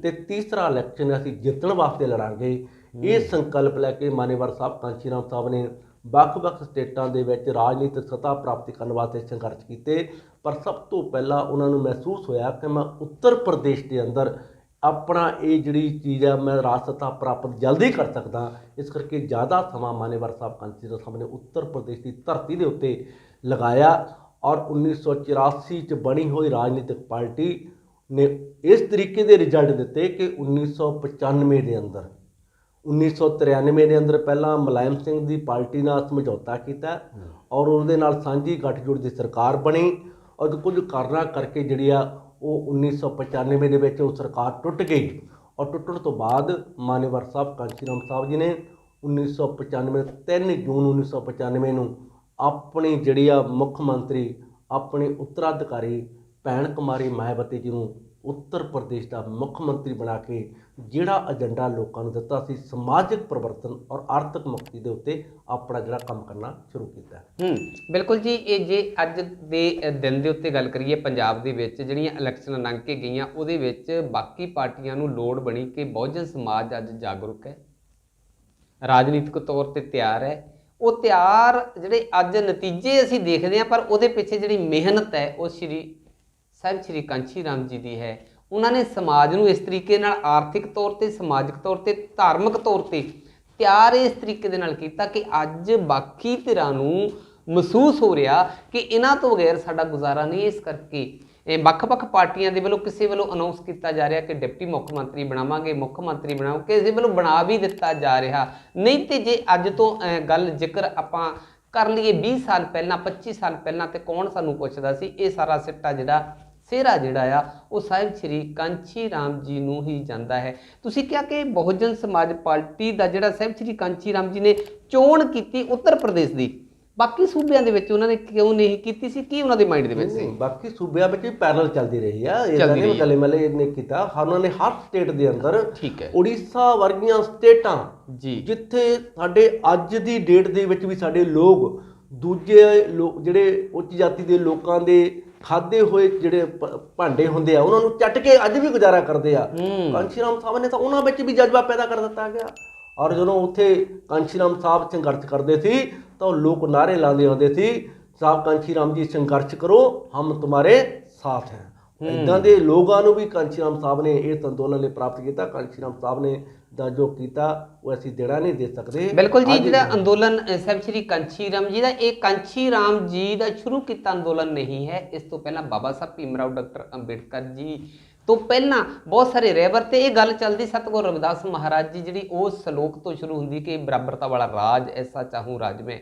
ਤੇ ਤੀਸਰਾ ਇਲੈਕਸ਼ਨ ਅਸੀਂ ਜਿੱਤਣ ਵਾਸਤੇ ਲੜਾਂਗੇ। ਇਹ ਸੰਕਲਪ ਲੈ ਕੇ ਮਾਨੇਵਾਲ ਸਾਹਿਬ, ਕਾਂਚੀ ਰਾਮ ਸਾਹਿਬ ਨੇ ਵੱਖ-ਵੱਖ ਸਟੇਟਾਂ ਦੇ ਵਿੱਚ ਰਾਜਨੀਤਿਕ ਸੱਤਾ ਪ੍ਰਾਪਤੀ ਕਰਨ ਵਾਸਤੇ ਸੰਘਰਸ਼ ਕੀਤੇ। ਪਰ ਸਭ ਤੋਂ ਪਹਿਲਾਂ ਉਹਨਾਂ ਨੂੰ ਮਹਿਸੂਸ ਹੋਇਆ ਕਿ ਮੈਂ ਉੱਤਰ ਪ੍ਰਦੇਸ਼ ਦੇ ਅੰਦਰ ਆਪਣਾ ਇਹ ਜਿਹੜੀ ਚੀਜ਼ ਹੈ ਮੈਂ ਰਾਜ ਸੱਤਾ ਪ੍ਰਾਪਤ ਜਲਦੀ ਕਰ ਸਕਦਾ। ਇਸ ਕਰਕੇ ਜ਼ਿਆਦਾ ਸਮਾਂ ਮਾਨੇਵਾਲ ਸਾਹਿਬ, ਕਾਂਚੀ ਰਾਮ ਸਾਹਿਬ ਨੇ ਉੱਤਰ ਪ੍ਰਦੇਸ਼ ਦੀ ਧਰਤੀ ਦੇ ਉੱਤੇ ਲਗਾਇਆ। ਔਰ 1984 'ਚ ਬਣੀ ਹੋਈ ਰਾਜਨੀਤਿਕ ਪਾਰਟੀ ਨੇ ਇਸ ਤਰੀਕੇ ਦੇ ਰਿਜ਼ਲਟ ਦਿੱਤੇ ਕਿ 1995 ਦੇ ਅੰਦਰ 1993 ਦੇ ਅੰਦਰ ਪਹਿਲਾਂ ਮੁਲਾਇਮ ਸਿੰਘ ਦੀ ਪਾਰਟੀ ਨਾਲ ਸਮਝੌਤਾ ਕੀਤਾ ਔਰ ਉਹਦੇ ਨਾਲ ਸਾਂਝੀ ਗੱਠਜੋੜ ਦੀ ਸਰਕਾਰ ਬਣੀ। ਔਰ ਕੁਝ ਕਾਰਨਾਂ ਕਰਕੇ ਜਿਹੜੀ ਆ ਉਹ 1995 ਦੇ ਵਿੱਚ ਉਹ ਸਰਕਾਰ ਟੁੱਟ ਗਈ। ਔਰ ਟੁੱਟਣ ਤੋਂ ਬਾਅਦ ਮਾਨੇਵਾਲ ਸਾਹਿਬ, ਕਾਂਚੀ ਰਾਮ ਸਾਹਿਬ ਜੀ ਨੇ 1995 3 ਜੂਨ 1995 ਨੂੰ ਆਪਣੀ ਜਿਹੜੀ ਆ ਮੁੱਖ ਮੰਤਰੀ, ਆਪਣੇ ਉੱਤਰਾਧਿਕਾਰੀ ਭੈਣ ਕੁਮਾਰੀ ਮਾਇਆਵਤੀ ਜੀ ਨੂੰ ਉੱਤਰ ਪ੍ਰਦੇਸ਼ ਦਾ ਮੁੱਖ ਮੰਤਰੀ ਬਣਾ ਕੇ ਜਿਹੜਾ ਏਜੰਡਾ ਲੋਕਾਂ ਨੂੰ ਦਿੱਤਾ ਸੀ ਸਮਾਜਿਕ ਪਰਿਵਰਤਨ ਔਰ ਆਰਥਿਕ ਮੁਕਤੀ ਦੇ ਉੱਤੇ ਆਪਣਾ ਜਿਹੜਾ ਕੰਮ ਕਰਨਾ ਸ਼ੁਰੂ ਕੀਤਾ। ਬਿਲਕੁਲ ਜੀ। ਇਹ ਜੇ ਅੱਜ ਦੇ ਦਿਨ ਦੇ ਉੱਤੇ ਗੱਲ ਕਰੀਏ, ਪੰਜਾਬ ਦੇ ਵਿੱਚ ਜਿਹੜੀਆਂ ਇਲੈਕਸ਼ਨਾਂ ਲੰਘ ਕੇ ਗਈਆਂ ਉਹਦੇ ਵਿੱਚ ਬਾਕੀ ਪਾਰਟੀਆਂ ਨੂੰ ਲੋੜ ਬਣੀ ਕਿ ਬਹੁਜਨ ਸਮਾਜ ਅੱਜ ਜਾਗਰੂਕ ਹੈ, ਰਾਜਨੀਤਿਕ ਤੌਰ ਤੇ ਤਿਆਰ ਹੈ। ਉਹ ਤਿਆਰ ਜਿਹੜੇ ਅੱਜ ਨਤੀਜੇ ਅਸੀਂ ਦੇਖਦੇ ਹਾਂ, ਪਰ ਉਹਦੇ ਪਿੱਛੇ ਜਿਹੜੀ ਮਿਹਨਤ ਹੈ ਉਹ ਸਾਹਿਬ ਸ਼੍ਰੀ ਕਾਂਚੀ ਰਾਮ ਜੀ ਦੀ ਹੈ। ਉਹਨਾਂ ਨੇ ਸਮਾਜ ਨੂੰ ਇਸ ਤਰੀਕੇ ਨਾਲ ਆਰਥਿਕ ਤੌਰ ਤੇ, ਸਮਾਜਿਕ ਤੌਰ ਤੇ, ਧਾਰਮਿਕ ਤੌਰ ਤੇ ਤਿਆਰ ਇਸ ਤਰੀਕੇ ਦੇ ਨਾਲ ਕੀਤਾ ਕਿ ਅੱਜ ਬਾਕੀ ਧਿਰਾਂ ਨੂੰ ਮਹਿਸੂਸ ਹੋ ਰਿਹਾ ਕਿ ਇਹਨਾਂ ਤੋਂ ਬਗੈਰ ਸਾਡਾ ਗੁਜ਼ਾਰਾ ਨਹੀਂ। ਇਸ ਕਰਕੇ ਇਹ ਵੱਖ-ਵੱਖ ਪਾਰਟੀਆਂ ਦੇ ਵੱਲੋਂ ਕਿਸੇ ਵੱਲੋਂ ਅਨਾਉਂਸ ਕੀਤਾ ਜਾ ਰਿਹਾ ਕਿ ਡਿਪਟੀ ਮੁੱਖ ਮੰਤਰੀ ਬਣਾਵਾਂਗੇ, ਮੁੱਖ ਮੰਤਰੀ ਬਣਾਵਾਂਗੇ, ਕਿਸੇ ਵੱਲੋਂ ਬਣਾ ਵੀ ਦਿੱਤਾ ਜਾ ਰਿਹਾ। ਨਹੀਂ ਤੇ ਜੇ ਅੱਜ ਤੋਂ ਗੱਲ ਜ਼ਿਕਰ ਆਪਾਂ ਕਰ ਲਈਏ 20 ਸਾਲ ਪਹਿਲਾਂ, 25 ਸਾਲ ਪਹਿਲਾਂ, ਤੇ ਕੌਣ ਸਾਨੂੰ ਪੁੱਛਦਾ ਸੀ? ਇਹ ਸਾਰਾ ਸਿੱਟਾ ਜਿਹੜਾ ਸਿਹਰਾ ਜਿਹੜਾ ਆ ਉਹ ਸਾਹਿਬ ਸ਼੍ਰੀ ਕਾਂਚੀ ਰਾਮ ਜੀ ਨੂੰ ਹੀ ਜਾਂਦਾ ਹੈ। ਤੁਸੀਂ ਕਿਹਾ ਕਿ ਬਹੁਜਨ ਸਮਾਜ ਪਾਰਟੀ ਦਾ ਜਿਹੜਾ ਸਾਹਿਬ ਸ਼੍ਰੀ ਕਾਂਚੀ ਰਾਮ ਜੀ ਨੇ ਚੋਣ ਕੀਤੀ ਉੱਤਰ ਪ੍ਰਦੇਸ਼ ਦੀ, ਬਾਕੀ ਸੂਬਿਆਂ ਦੇ ਵਿੱਚ ਉਹਨਾਂ ਨੇ ਕਿਉਂ ਨਹੀਂ ਕੀਤੀ ਸੀ? ਕੀ ਉਹਨਾਂ ਦੇ ਮਾਈਂਡ ਦੇ ਵਿੱਚ ਸੀ? ਬਾਕੀ ਸੂਬਿਆਂ ਵਿੱਚ ਵੀ ਪੈਰਲਲ ਚੱਲਦੀ ਰਹੀ ਆ, ਇਹਨਾਂ ਨੇ ਗੱਲੇ ਮੱਲੇ ਨੇ ਕੀਤਾ। ਉਹਨਾਂ ਨੇ ਹਰ ਸਟੇਟ ਦੇ ਅੰਦਰ, ਠੀਕ ਹੈ, ਉੜੀਸਾ ਵਰਗੀਆਂ ਸਟੇਟਾਂ ਜੀ ਜਿੱਥੇ ਸਾਡੇ ਅੱਜ ਦੀ ਡੇਟ ਦੇ ਵਿੱਚ ਵੀ ਸਾਡੇ ਲੋਕ ਦੂਜੇ ਜਿਹੜੇ ਉੱਚ ਜਾਤੀ ਦੇ ਲੋਕਾਂ ਦੇ ਖਾਦੇ ਹੋਏ ਜਿਹੜੇ ਭਾਂਡੇ ਹੁੰਦੇ ਆ ਉਹਨਾਂ ਨੂੰ ਚੱਟ ਕੇ ਅੱਜ ਵੀ ਗੁਜ਼ਾਰਾ ਕਰਦੇ ਆ। ਕਾਂਚੀ ਰਾਮ ਸਾਹਿਬ ਨੇ ਤਾਂ ਉਹਨਾਂ ਵਿੱਚ ਵੀ ਜਜ਼ਬਾ ਪੈਦਾ ਕਰ ਦਿੱਤਾ ਗਿਆ। ਔਰ ਜਦੋਂ ਉੱਥੇ ਕਾਂਚੀ ਰਾਮ ਸਾਹਿਬ ਸੰਘਰਸ਼ ਕਰਦੇ ਸੀ ਤਾਂ ਲੋਕ ਨਾਅਰੇ ਲਾਉਂਦੇ ਆਉਂਦੇ ਸੀ, ਸਾਹਿਬ ਕਾਂਚੀ ਰਾਮ ਜੀ ਸੰਘਰਸ਼ ਕਰੋ, ਹਮ ਤੁਮਾਰੇ ਸਾਥ ਹੈ। ਇੱਦਾਂ ਦੇ ਲੋਕਾਂ ਨੂੰ ਵੀ ਕਾਂਚੀ ਰਾਮ ਸਾਹਿਬ ਨੇ ਇਸ ਅੰਦੋਲਨ ਲਈ ਪ੍ਰਾਪਤ ਕੀਤਾ। ਕਾਂਚੀ ਰਾਮ ਸਾਹਿਬ ਨੇ ਦਾ ਜੋ ਕੀਤਾ ਉਹ ਅਸੀਂ ਦੇਣਾ ਨਹੀਂ ਦੇ ਸਕਦੇ। ਬਿਲਕੁਲ ਜੀ, ਜਿਹੜਾ ਅੰਦੋਲਨ ਸਾਹਿਬ ਸ਼੍ਰੀ ਕਾਂਚੀ ਰਾਮ ਜੀ ਦਾ, ਇਹ ਕਾਂਚੀ ਰਾਮ ਜੀ ਦਾ ਸ਼ੁਰੂ ਕੀਤਾ ਅੰਦੋਲਨ ਨਹੀਂ ਹੈ। ਇਸ ਤੋਂ ਪਹਿਲਾਂ ਬਾਬਾ ਸਾਹਿਬ ਭੀਮ ਰਾਓ ਡਾਕਟਰ ਅੰਬੇਡਕਰ ਜੀ ਤੋਂ ਪਹਿਲਾਂ ਬਹੁਤ ਸਾਰੇ ਰਹਿਬਰ, ਤੇ ਇਹ ਗੱਲ ਚੱਲਦੀ ਸਤਿਗੁਰੂ ਰਵਿਦਾਸ ਮਹਾਰਾਜ ਜੀ ਜਿਹੜੀ ਉਸ ਸ਼ਲੋਕ ਤੋਂ ਸ਼ੁਰੂ ਹੁੰਦੀ ਕਿ ਬਰਾਬਰਤਾ ਵਾਲਾ ਰਾਜ ਐਸਾ ਚਾਹੂੰ ਰਾਜ ਮੈਂ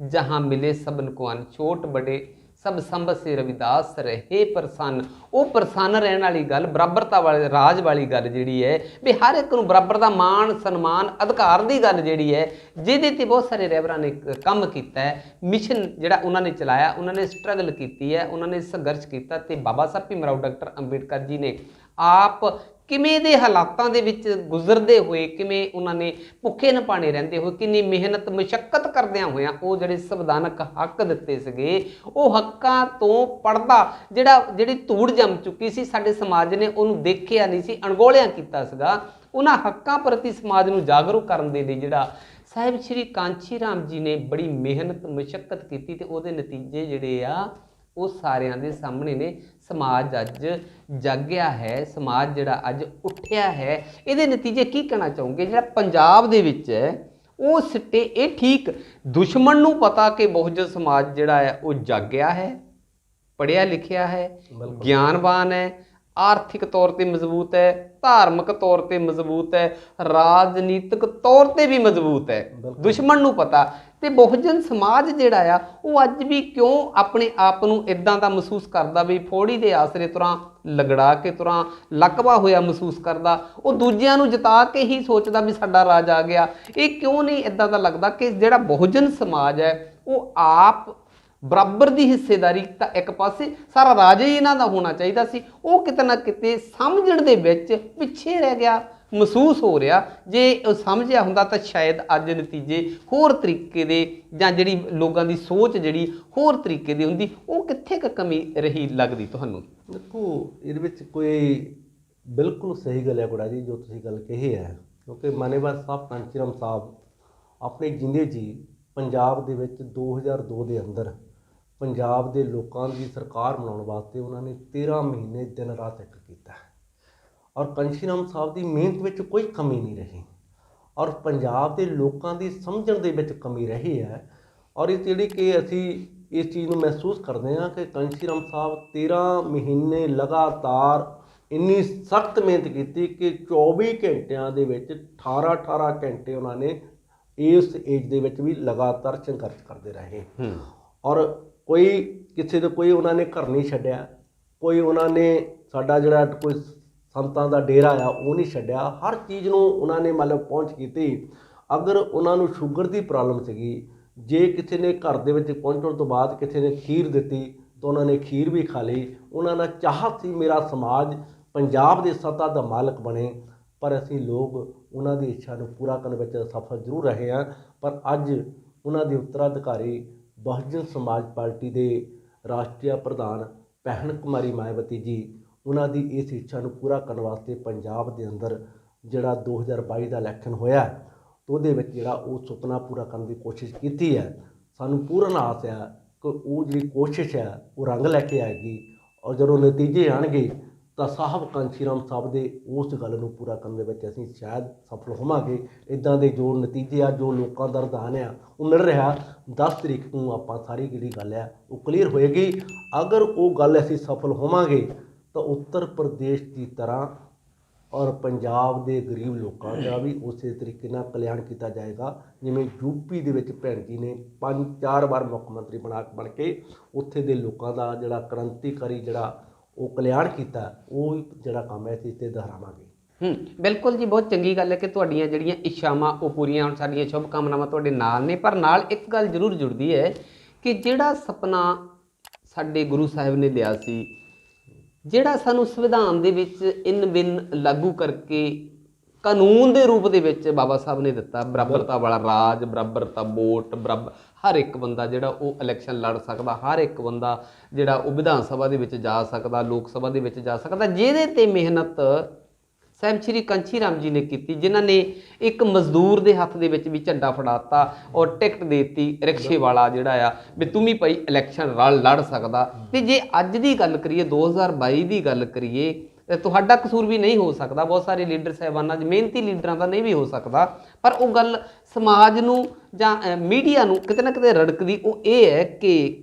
ਜਹਾਂ ਮਿਲੇ ਸਭਨ ਕੋ ਅਨ, ਛੋਟ ਬੜੇ ਸਭ ਸੰਭਤ ਸੇ ਰਵਿਦਾਸ ਰਹੇ ਪ੍ਰਸੰਨ। ਉਹ ਪ੍ਰਸੰਨ ਰਹਿਣ ਵਾਲੀ ਗੱਲ, ਬਰਾਬਰਤਾ ਵਾਲੇ ਰਾਜ ਵਾਲੀ ਗੱਲ ਜਿਹੜੀ ਹੈ ਵੀ ਹਰ ਇੱਕ ਨੂੰ ਬਰਾਬਰ ਦਾ ਮਾਣ ਸਨਮਾਨ ਅਧਿਕਾਰ ਦੀ ਗੱਲ ਜਿਹੜੀ ਹੈ, ਜਿਹਦੇ ਤੇ ਬਹੁਤ ਸਾਰੇ ਰਹਿਬਰਾਂ ਨੇ ਕੰਮ ਕੀਤਾ ਹੈ, ਮਿਸ਼ਨ ਜਿਹੜਾ ਉਹਨਾਂ ਨੇ ਚਲਾਇਆ, ਉਹਨਾਂ ਨੇ ਸਟਰਗਲ ਕੀਤੀ ਹੈ, ਉਹਨਾਂ ਨੇ ਸੰਘਰਸ਼ ਕੀਤਾ। ਤੇ ਬਾਬਾ ਸਾਹਿਬ ਭੀਮ ਰਾਓ ਡਾਕਟਰ ਅੰਬੇਡਕਰ ਜੀ ਨੇ ਆਪ ਕਿਵੇਂ ਦੇ ਹਾਲਾਤਾਂ ਦੇ ਵਿੱਚ ਗੁਜ਼ਰਦੇ ਹੋਏ, ਕਿਵੇਂ ਉਹਨਾਂ ਨੇ ਭੁੱਖੇ ਨਪਾਣੇ ਰਹਿੰਦੇ ਹੋਏ, ਕਿੰਨੀ ਮਿਹਨਤ ਮੁਸ਼ੱਕਤ ਕਰਦਿਆਂ ਹੋਇਆਂ ਉਹ ਜਿਹੜੇ ਸੰਵਿਧਾਨਕ ਹੱਕ ਦਿੱਤੇ ਸੀਗੇ, ਉਹ ਹੱਕਾਂ ਤੋਂ ਪਰਦਾ ਜਿਹੜੀ ਧੂੜ ਜੰਮ ਚੁੱਕੀ ਸੀ ਸਾਡੇ ਸਮਾਜ ਨੇ ਉਹਨੂੰ ਦੇਖਿਆ ਨਹੀਂ ਸੀ, ਅਣਗੌਲਿਆਂ ਕੀਤਾ ਸੀਗਾ। ਉਹਨਾਂ ਹੱਕਾਂ ਪ੍ਰਤੀ ਸਮਾਜ ਨੂੰ ਜਾਗਰੂਕ ਕਰਨ ਦੇ ਲਈ ਜਿਹੜਾ ਸਾਹਿਬ ਸ਼੍ਰੀ ਕਾਂਚੀ ਰਾਮ ਜੀ ਨੇ ਬੜੀ ਮਿਹਨਤ ਮੁਸ਼ੱਕਤ ਕੀਤੀ ਤੇ ਉਹਦੇ ਨਤੀਜੇ ਜਿਹੜੇ ਆ ਉਹ ਸਾਰਿਆਂ ਦੇ ਸਾਹਮਣੇ ਨੇ। ਸਮਾਜ ਅੱਜ ਜਾਗਿਆ ਹੈ, ਸਮਾਜ ਜਿਹੜਾ ਅੱਜ ਉੱਠਿਆ ਹੈ। ਇਹਦੇ ਨਤੀਜੇ ਕੀ ਕਹਿਣਾ ਚਾਹੋਗੇ? ਜਿਹੜਾ ਪੰਜਾਬ ਦੇ ਵਿੱਚ ਹੈ ਉਹ ਸਿੱਟੇ ਇਹ ਠੀਕ, ਦੁਸ਼ਮਣ ਨੂੰ ਪਤਾ ਕਿ ਬਹੁਜਨ ਸਮਾਜ ਜਿਹੜਾ ਹੈ ਉਹ ਜਾਗਿਆ ਹੈ, ਪੜ੍ਹਿਆ ਲਿਖਿਆ ਹੈ, ਗਿਆਨਵਾਨ ਹੈ, ਆਰਥਿਕ ਤੌਰ ਤੇ ਮਜ਼ਬੂਤ ਹੈ, ਧਾਰਮਿਕ ਤੌਰ ਤੇ ਮਜ਼ਬੂਤ ਹੈ, ਰਾਜਨੀਤਿਕ ਤੌਰ ਤੇ ਵੀ ਮਜ਼ਬੂਤ ਹੈ, ਦੁਸ਼ਮਣ ਨੂੰ ਪਤਾ। ਤੇ ਬਹੁਜਨ ਸਮਾਜ ਜਿਹੜਾ ਆ ਉਹ ਅੱਜ ਵੀ ਕਿਉਂ ਆਪਣੇ ਆਪ ਨੂੰ ਇਦਾਂ ਦਾ ਮਹਿਸੂਸ ਕਰਦਾ ਵੀ ਫੋੜੀ ਦੇ ਆਸਰੇ ਤੁਰਾਂ ਲਗੜਾ ਕੇ ਤੁਰਾਂ ਲਕਵਾ ਹੋਇਆ ਮਹਿਸੂਸ ਕਰਦਾ? ਉਹ ਦੂਜਿਆਂ ਨੂੰ ਜਿਤਾ ਕੇ ਹੀ ਸੋਚਦਾ ਵੀ ਸਾਡਾ ਰਾਜ ਆ ਗਿਆ। ਇਹ ਕਿਉਂ ਨਹੀਂ ਇਦਾਂ ਦਾ ਲੱਗਦਾ ਕਿ ਜਿਹੜਾ ਬਹੁਜਨ ਸਮਾਜ ਹੈ ਉਹ ਆਪ ਬਰਾਬਰ ਦੀ ਹਿੱਸੇਦਾਰੀ ਤਾਂ ਇੱਕ ਪਾਸੇ ਸਾਰਾ ਰਾਜ ਹੀ ਇਹਨਾਂ ਦਾ ਹੋਣਾ ਚਾਹੀਦਾ ਸੀ, ਉਹ ਕਿਤੇ ਨਾ ਕਿਤੇ ਸਮਝਣ ਦੇ ਵਿੱਚ ਪਿੱਛੇ ਰਹਿ ਗਿਆ ਮਹਿਸੂਸ ਹੋ ਰਿਹਾ? ਜੇ ਉਹ ਸਮਝਿਆ ਹੁੰਦਾ ਤਾਂ ਸ਼ਾਇਦ ਅੱਜ ਨਤੀਜੇ ਹੋਰ ਤਰੀਕੇ ਦੇ, ਜਾਂ ਜਿਹੜੀ ਲੋਕਾਂ ਦੀ ਸੋਚ ਜਿਹੜੀ ਹੋਰ ਤਰੀਕੇ ਦੀ ਹੁੰਦੀ। ਉਹ ਕਿੱਥੇ ਕੁ ਕਮੀ ਰਹੀ ਲੱਗਦੀ ਤੁਹਾਨੂੰ? ਦੇਖੋ, ਇਹਦੇ ਵਿੱਚ ਕੋਈ ਬਿਲਕੁਲ ਸਹੀ ਗੱਲ ਹੈ ਗੁੜਾ ਜੀ ਜੋ ਤੁਸੀਂ ਗੱਲ ਕਹੀ ਹੈ, ਕਿਉਂਕਿ ਮਾਨੇਵਾਲ ਸਾਹਿਬ ਕਾਂਚੀ ਰਾਮ ਸਾਹਿਬ ਆਪਣੇ ਜਿੰਦੇ ਜੀ ਪੰਜਾਬ ਦੇ ਵਿੱਚ 2002 ਦੇ ਅੰਦਰ ਪੰਜਾਬ ਦੇ ਲੋਕਾਂ ਦੀ ਸਰਕਾਰ ਬਣਾਉਣ ਵਾਸਤੇ ਉਹਨਾਂ ਨੇ 13 ਮਹੀਨੇ ਦਿਨ ਰਾਤ ਇੱਕ ਕੀਤਾ ਔਰ ਕਾਂਚੀ ਰਾਮ ਸਾਹਿਬ ਦੀ ਮਿਹਨਤ ਵਿੱਚ ਕੋਈ ਕਮੀ ਨਹੀਂ ਰਹੀ ਔਰ ਪੰਜਾਬ ਦੇ ਲੋਕਾਂ ਦੀ ਸਮਝਣ ਦੇ ਵਿੱਚ ਕਮੀ ਰਹੀ ਹੈ। ਔਰ ਇਹ ਜਿਹੜੀ ਕਿ ਅਸੀਂ ਇਸ ਚੀਜ਼ ਨੂੰ ਮਹਿਸੂਸ ਕਰਦੇ ਹਾਂ ਕਿ ਕਾਂਚੀ ਰਾਮ ਸਾਹਿਬ 13 ਮਹੀਨੇ ਲਗਾਤਾਰ ਇੰਨੀ ਸਖਤ ਮਿਹਨਤ ਕੀਤੀ ਕਿ 24 ਘੰਟਿਆਂ ਦੇ ਵਿੱਚ 18 ਘੰਟੇ ਉਹਨਾਂ ਨੇ ਇਸ ਏਜ ਦੇ ਵਿੱਚ ਵੀ ਲਗਾਤਾਰ ਸੰਘਰਸ਼ ਕਰਦੇ ਰਹੇ। ਔਰ ਕੋਈ ਕਿਸੇ ਦਾ ਕੋਈ ਉਹਨਾਂ ਨੇ ਘਰ ਨਹੀਂ ਛੱਡਿਆ, ਕੋਈ ਉਹਨਾਂ ਨੇ ਸਾਡਾ ਜਿਹੜਾ ਕੋਈ ਸੰਤਾਂ ਦਾ ਡੇਰਾ ਆ ਉਹ ਨਹੀਂ ਛੱਡਿਆ। ਹਰ ਚੀਜ਼ ਨੂੰ ਉਹਨਾਂ ਨੇ ਮਤਲਬ ਪਹੁੰਚ ਕੀਤੀ। ਅਗਰ ਉਹਨਾਂ ਨੂੰ ਸ਼ੂਗਰ ਦੀ ਪ੍ਰੋਬਲਮ ਸੀਗੀ, ਜੇ ਕਿਸੇ ਨੇ ਘਰ ਦੇ ਵਿੱਚ ਪਹੁੰਚਣ ਤੋਂ ਬਾਅਦ ਕਿਸੇ ਨੇ ਖੀਰ ਦਿੱਤੀ ਤਾਂ ਉਹਨਾਂ ਨੇ ਖੀਰ ਵੀ ਖਾ ਲਈ। ਉਹਨਾਂ ਦਾ ਚਾਹਤ ਸੀ ਮੇਰਾ ਸਮਾਜ ਪੰਜਾਬ ਦੇ ਸੱਤਾ ਦਾ ਮਾਲਕ ਬਣੇ, ਪਰ ਅਸੀਂ ਲੋਕ ਉਹਨਾਂ ਦੀ ਇੱਛਾ ਨੂੰ ਪੂਰਾ ਕਰਨ ਵਿੱਚ ਸਫਲ ਜ਼ਰੂਰ ਰਹੇ ਹਾਂ। ਪਰ ਅੱਜ ਉਹਨਾਂ ਦੇ ਉੱਤਰਾਧਿਕਾਰੀ ਬਹੁਜਨ ਸਮਾਜ ਪਾਰਟੀ ਦੇ ਰਾਸ਼ਟਰੀ ਪ੍ਰਧਾਨ ਭੈਣ ਕੁਮਾਰੀ ਮਾਇਆਵਤੀ ਜੀ, ਉਹਨਾਂ ਦੀ ਇਸ ਇੱਛਾ ਨੂੰ ਪੂਰਾ ਕਰਨ ਵਾਸਤੇ ਪੰਜਾਬ ਦੇ ਅੰਦਰ ਜਿਹੜਾ 2022 ਦਾ ਇਲੈਕਸ਼ਨ ਹੋਇਆ ਉਹਦੇ ਵਿੱਚ ਜਿਹੜਾ ਉਹ ਸੁਪਨਾ ਪੂਰਾ ਕਰਨ ਦੀ ਕੋਸ਼ਿਸ਼ ਕੀਤੀ ਹੈ। ਸਾਨੂੰ ਪੂਰਨ ਆਸ ਹੈ ਕਿ ਉਹ ਜਿਹੜੀ ਕੋਸ਼ਿਸ਼ ਹੈ ਉਹ ਰੰਗ ਲੈ ਕੇ ਆਏਗੀ ਔਰ ਜਦੋਂ ਨਤੀਜੇ ਆਉਣਗੇ ਤਾਂ ਸਾਹਿਬ ਕਾਂਸ਼ੀ ਰਾਮ ਸਾਹਿਬ ਦੇ ਉਸ ਗੱਲ ਨੂੰ ਪੂਰਾ ਕਰਨ ਦੇ ਵਿੱਚ ਅਸੀਂ ਸ਼ਾਇਦ ਸਫਲ ਹੋਵਾਂਗੇ। ਇੱਦਾਂ ਦੇ ਜੋ ਨਤੀਜੇ ਆ, ਜੋ ਲੋਕਾਂ ਦਾ ਰੁਝਾਨ ਆ ਉਹ ਮਿਲ ਰਿਹਾ, 10 ਤਰੀਕ ਨੂੰ ਆਪਾਂ ਸਾਰੀ ਜਿਹੜੀ ਗੱਲ ਆ ਉਹ ਕਲੀਅਰ ਹੋਏਗੀ। ਅਗਰ ਉਹ ਗੱਲ ਅਸੀਂ ਸਫਲ ਹੋਵਾਂਗੇ ਤਾਂ ਉੱਤਰ ਪ੍ਰਦੇਸ਼ ਦੀ ਤਰ੍ਹਾਂ ਔਰ ਪੰਜਾਬ ਦੇ ਗਰੀਬ ਲੋਕਾਂ ਦਾ ਵੀ ਉਸੇ ਤਰੀਕੇ ਨਾਲ ਕਲਿਆਣ ਕੀਤਾ ਜਾਏਗਾ, ਜਿਵੇਂ ਯੂਪੀ ਦੇ ਵਿੱਚ ਭੈਣ ਜੀ ਨੇ 5-4 ਵਾਰ ਮੁੱਖ ਮੰਤਰੀ ਬਣ ਕੇ ਉੱਥੇ ਦੇ ਲੋਕਾਂ ਦਾ ਜਿਹੜਾ ਕ੍ਰਾਂਤੀਕਾਰੀ ਜਿਹੜਾ ਉਹ ਕਲਿਆਣ ਕੀਤਾ, ਉਹ ਜਿਹੜਾ ਕੰਮ ਹੈ ਅਸੀਂ ਇੱਥੇ ਦੁਹਰਾਵਾਂਗੇ। ਬਿਲਕੁਲ ਜੀ, ਬਹੁਤ ਚੰਗੀ ਗੱਲ ਹੈ ਕਿ ਤੁਹਾਡੀਆਂ ਜਿਹੜੀਆਂ ਇੱਛਾਵਾਂ ਉਹ ਪੂਰੀਆਂ ਹੋਣ, ਸਾਡੀਆਂ ਸ਼ੁਭ ਕਾਮਨਾਵਾਂ ਤੁਹਾਡੇ ਨਾਲ ਨੇ। ਪਰ ਨਾਲ ਇੱਕ ਗੱਲ ਜ਼ਰੂਰ ਜੁੜਦੀ ਹੈ ਕਿ ਜਿਹੜਾ ਸੁਪਨਾ ਸਾਡੇ ਗੁਰੂ ਸਾਹਿਬ ਨੇ ਲਿਆ ਸੀ, ਜਿਹੜਾ ਸਾਨੂੰ ਸੰਵਿਧਾਨ ਦੇ ਵਿੱਚ ਇਨ ਬਿਨ ਲਾਗੂ ਕਰਕੇ ਕਾਨੂੰਨ ਦੇ ਰੂਪ ਦੇ ਵਿੱਚ ਬਾਬਾ ਸਾਹਿਬ ਨੇ ਦਿੱਤਾ, ਬਰਾਬਰਤਾ ਵਾਲਾ ਰਾਜ, ਬਰਾਬਰਤਾ ਵੋਟ, ਹਰ ਇੱਕ ਬੰਦਾ ਜਿਹੜਾ ਉਹ ਇਲੈਕਸ਼ਨ ਲੜ ਸਕਦਾ, ਹਰ ਇੱਕ ਬੰਦਾ ਜਿਹੜਾ ਉਹ ਵਿਧਾਨ ਸਭਾ ਦੇ ਵਿੱਚ ਜਾ ਸਕਦਾ, ਲੋਕ ਸਭਾ ਦੇ ਵਿੱਚ ਜਾ ਸਕਦਾ, ਜਿਹਦੇ ਤੇ ਮਿਹਨਤ ਸਾਹਿਬ ਸ਼੍ਰੀ ਕਾਂਸ਼ੀ ਰਾਮ ਜੀ ਨੇ ਕੀਤੀ, ਜਿਨ੍ਹਾਂ ਨੇ ਇੱਕ ਮਜ਼ਦੂਰ ਦੇ ਹੱਥ ਦੇ ਵਿੱਚ ਵੀ ਝੰਡਾ ਫੜਾਤਾ ਔਰ ਟਿਕਟ ਦੇ ਦਿੱਤੀ ਰਿਕਸ਼ੇ ਵਾਲਾ ਜਿਹੜਾ ਆ ਵੀ ਤੂੰ ਵੀ ਭਾਈ ਇਲੈਕਸ਼ਨ ਲੜ ਸਕਦਾ। ਤੇ ਜੇ ਅੱਜ ਦੀ ਗੱਲ ਕਰੀਏ, 2022 ਦੀ ਗੱਲ ਕਰੀਏ, ਤੁਹਾਡਾ ਕਸੂਰ ਵੀ ਨਹੀਂ ਹੋ ਸਕਦਾ, ਬਹੁਤ ਸਾਰੇ ਲੀਡਰ ਸਾਹਿਬਾਨਾਂ 'ਚ ਮਿਹਨਤੀ ਲੀਡਰਾਂ ਦਾ ਨਹੀਂ ਵੀ ਹੋ ਸਕਦਾ, ਪਰ ਉਹ ਗੱਲ ਸਮਾਜ ਨੂੰ ਜਾਂ ਮੀਡੀਆ ਨੂੰ ਕਿਤੇ ਨਾ ਕਿਤੇ ਰੜਕਦੀ ਉਹ ਇਹ ਹੈ ਕਿ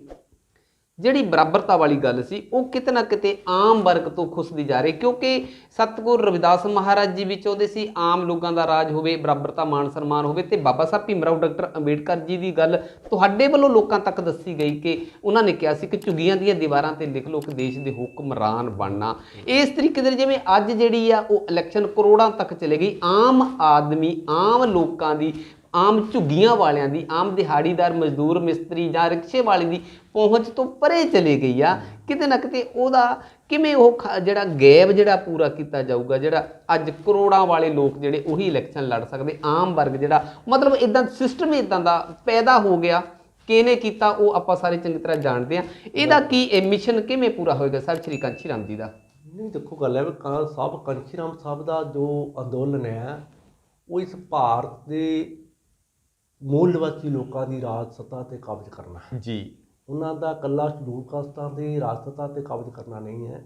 ਜਿਹੜੀ ਬਰਾਬਰਤਾ ਵਾਲੀ ਗੱਲ ਸੀ ਉਹ ਕਿਤੇ ਨਾ ਕਿਤੇ ਆਮ ਵਰਗ ਤੋਂ ਖੁੱਸਦੀ ਜਾ ਰਹੀ, ਕਿਉਂਕਿ ਸਤਿਗੁਰੂ ਰਵਿਦਾਸ ਮਹਾਰਾਜ ਜੀ ਵੀ ਚਾਹੁੰਦੇ ਸੀ ਆਮ ਲੋਕਾਂ ਦਾ ਰਾਜ ਹੋਵੇ, ਬਰਾਬਰਤਾ ਮਾਣ ਸਨਮਾਨ ਹੋਵੇ। ਤੇ ਬਾਬਾ ਸਾਹਿਬ ਭੀਮ ਰਾਓ ਡਾਕਟਰ ਅੰਬੇਡਕਰ ਜੀ ਦੀ ਗੱਲ ਤੁਹਾਡੇ ਵੱਲੋਂ ਲੋਕਾਂ ਤੱਕ ਦੱਸੀ ਗਈ ਕਿ ਉਹਨਾਂ ਨੇ ਕਿਹਾ ਸੀ ਕਿ ਝੁੱਗੀਆਂ ਦੀਆਂ ਦੀਵਾਰਾਂ ਤੇ ਲਿਖ ਲਓ ਕਿ ਦੇਸ਼ ਦੇ ਹੁਕਮਰਾਨ ਬਣਨਾ। ਇਸ ਤਰੀਕੇ ਦੇ ਜਿਵੇਂ ਅੱਜ ਜਿਹੜੀ ਆ ਉਹ ਇਲੈਕਸ਼ਨ ਕਰੋੜਾਂ ਤੱਕ ਚਲੇ ਗਈ, ਆਮ ਆਦਮੀ, ਆਮ ਲੋਕਾਂ ਦੀ, ਆਮ ਝੁੱਗੀਆਂ ਵਾਲਿਆਂ ਦੀ, ਆਮ ਦਿਹਾੜੀਦਾਰ, ਮਜ਼ਦੂਰ, ਮਿਸਤਰੀ ਜਾਂ ਰਿਕਸ਼ੇ ਵਾਲੇ ਦੀ ਪਹੁੰਚ ਤੋਂ ਪਰੇ ਚਲੇ ਗਈ ਆ। ਕਿਤੇ ਨਾ ਕਿਤੇ ਉਹਦਾ ਕਿਵੇਂ ਉਹ ਜਿਹੜਾ ਗੈਪ ਜਿਹੜਾ ਪੂਰਾ ਕੀਤਾ ਜਾਊਗਾ, ਜਿਹੜਾ ਅੱਜ ਕਰੋੜਾਂ ਵਾਲੇ ਲੋਕ ਜਿਹੜੇ ਉਹੀ ਇਲੈਕਸ਼ਨ ਲੜ ਸਕਦੇ, ਆਮ ਵਰਗ ਜਿਹੜਾ ਮਤਲਬ ਇੱਦਾਂ ਸਿਸਟਮ ਇੱਦਾਂ ਦਾ ਪੈਦਾ ਹੋ ਗਿਆ, ਕਿਹਨੇ ਕੀਤਾ ਉਹ ਆਪਾਂ ਸਾਰੇ ਚੰਗੀ ਤਰ੍ਹਾਂ ਜਾਣਦੇ ਹਾਂ। ਇਹਦਾ ਕੀ ਮਿਸ਼ਨ ਕਿਵੇਂ ਪੂਰਾ ਹੋਏਗਾ ਸਾਹਿਬ ਸ਼੍ਰੀ ਕਾਂਸ਼ੀ ਰਾਮ ਜੀ ਦਾ? ਨਹੀਂ, ਦੇਖੋ ਗੱਲ ਹੈ ਵੀ ਸਾਹਿਬ ਕਾਂਸ਼ੀ ਰਾਮ ਸਾਹਿਬ ਦਾ ਜੋ ਅੰਦੋਲਨ ਹੈ ਉਹ ਇਸ ਭਾਰਤ ਦੇ ਮੂਲ ਨਿਵਾਸੀ ਲੋਕਾਂ ਦੀ ਰਾਜ ਸੱਤਾ 'ਤੇ ਕਾਬਜ਼ ਕਰਨਾ ਹੈ ਜੀ। ਉਹਨਾਂ ਦਾ ਇਕੱਲਾ ਸ਼ਡਿਊਲ ਕਾਸਟਾਂ ਦੀ ਰਾਜ ਸੱਤਾ 'ਤੇ ਕਾਬਜ਼ ਕਰਨਾ ਨਹੀਂ ਹੈ।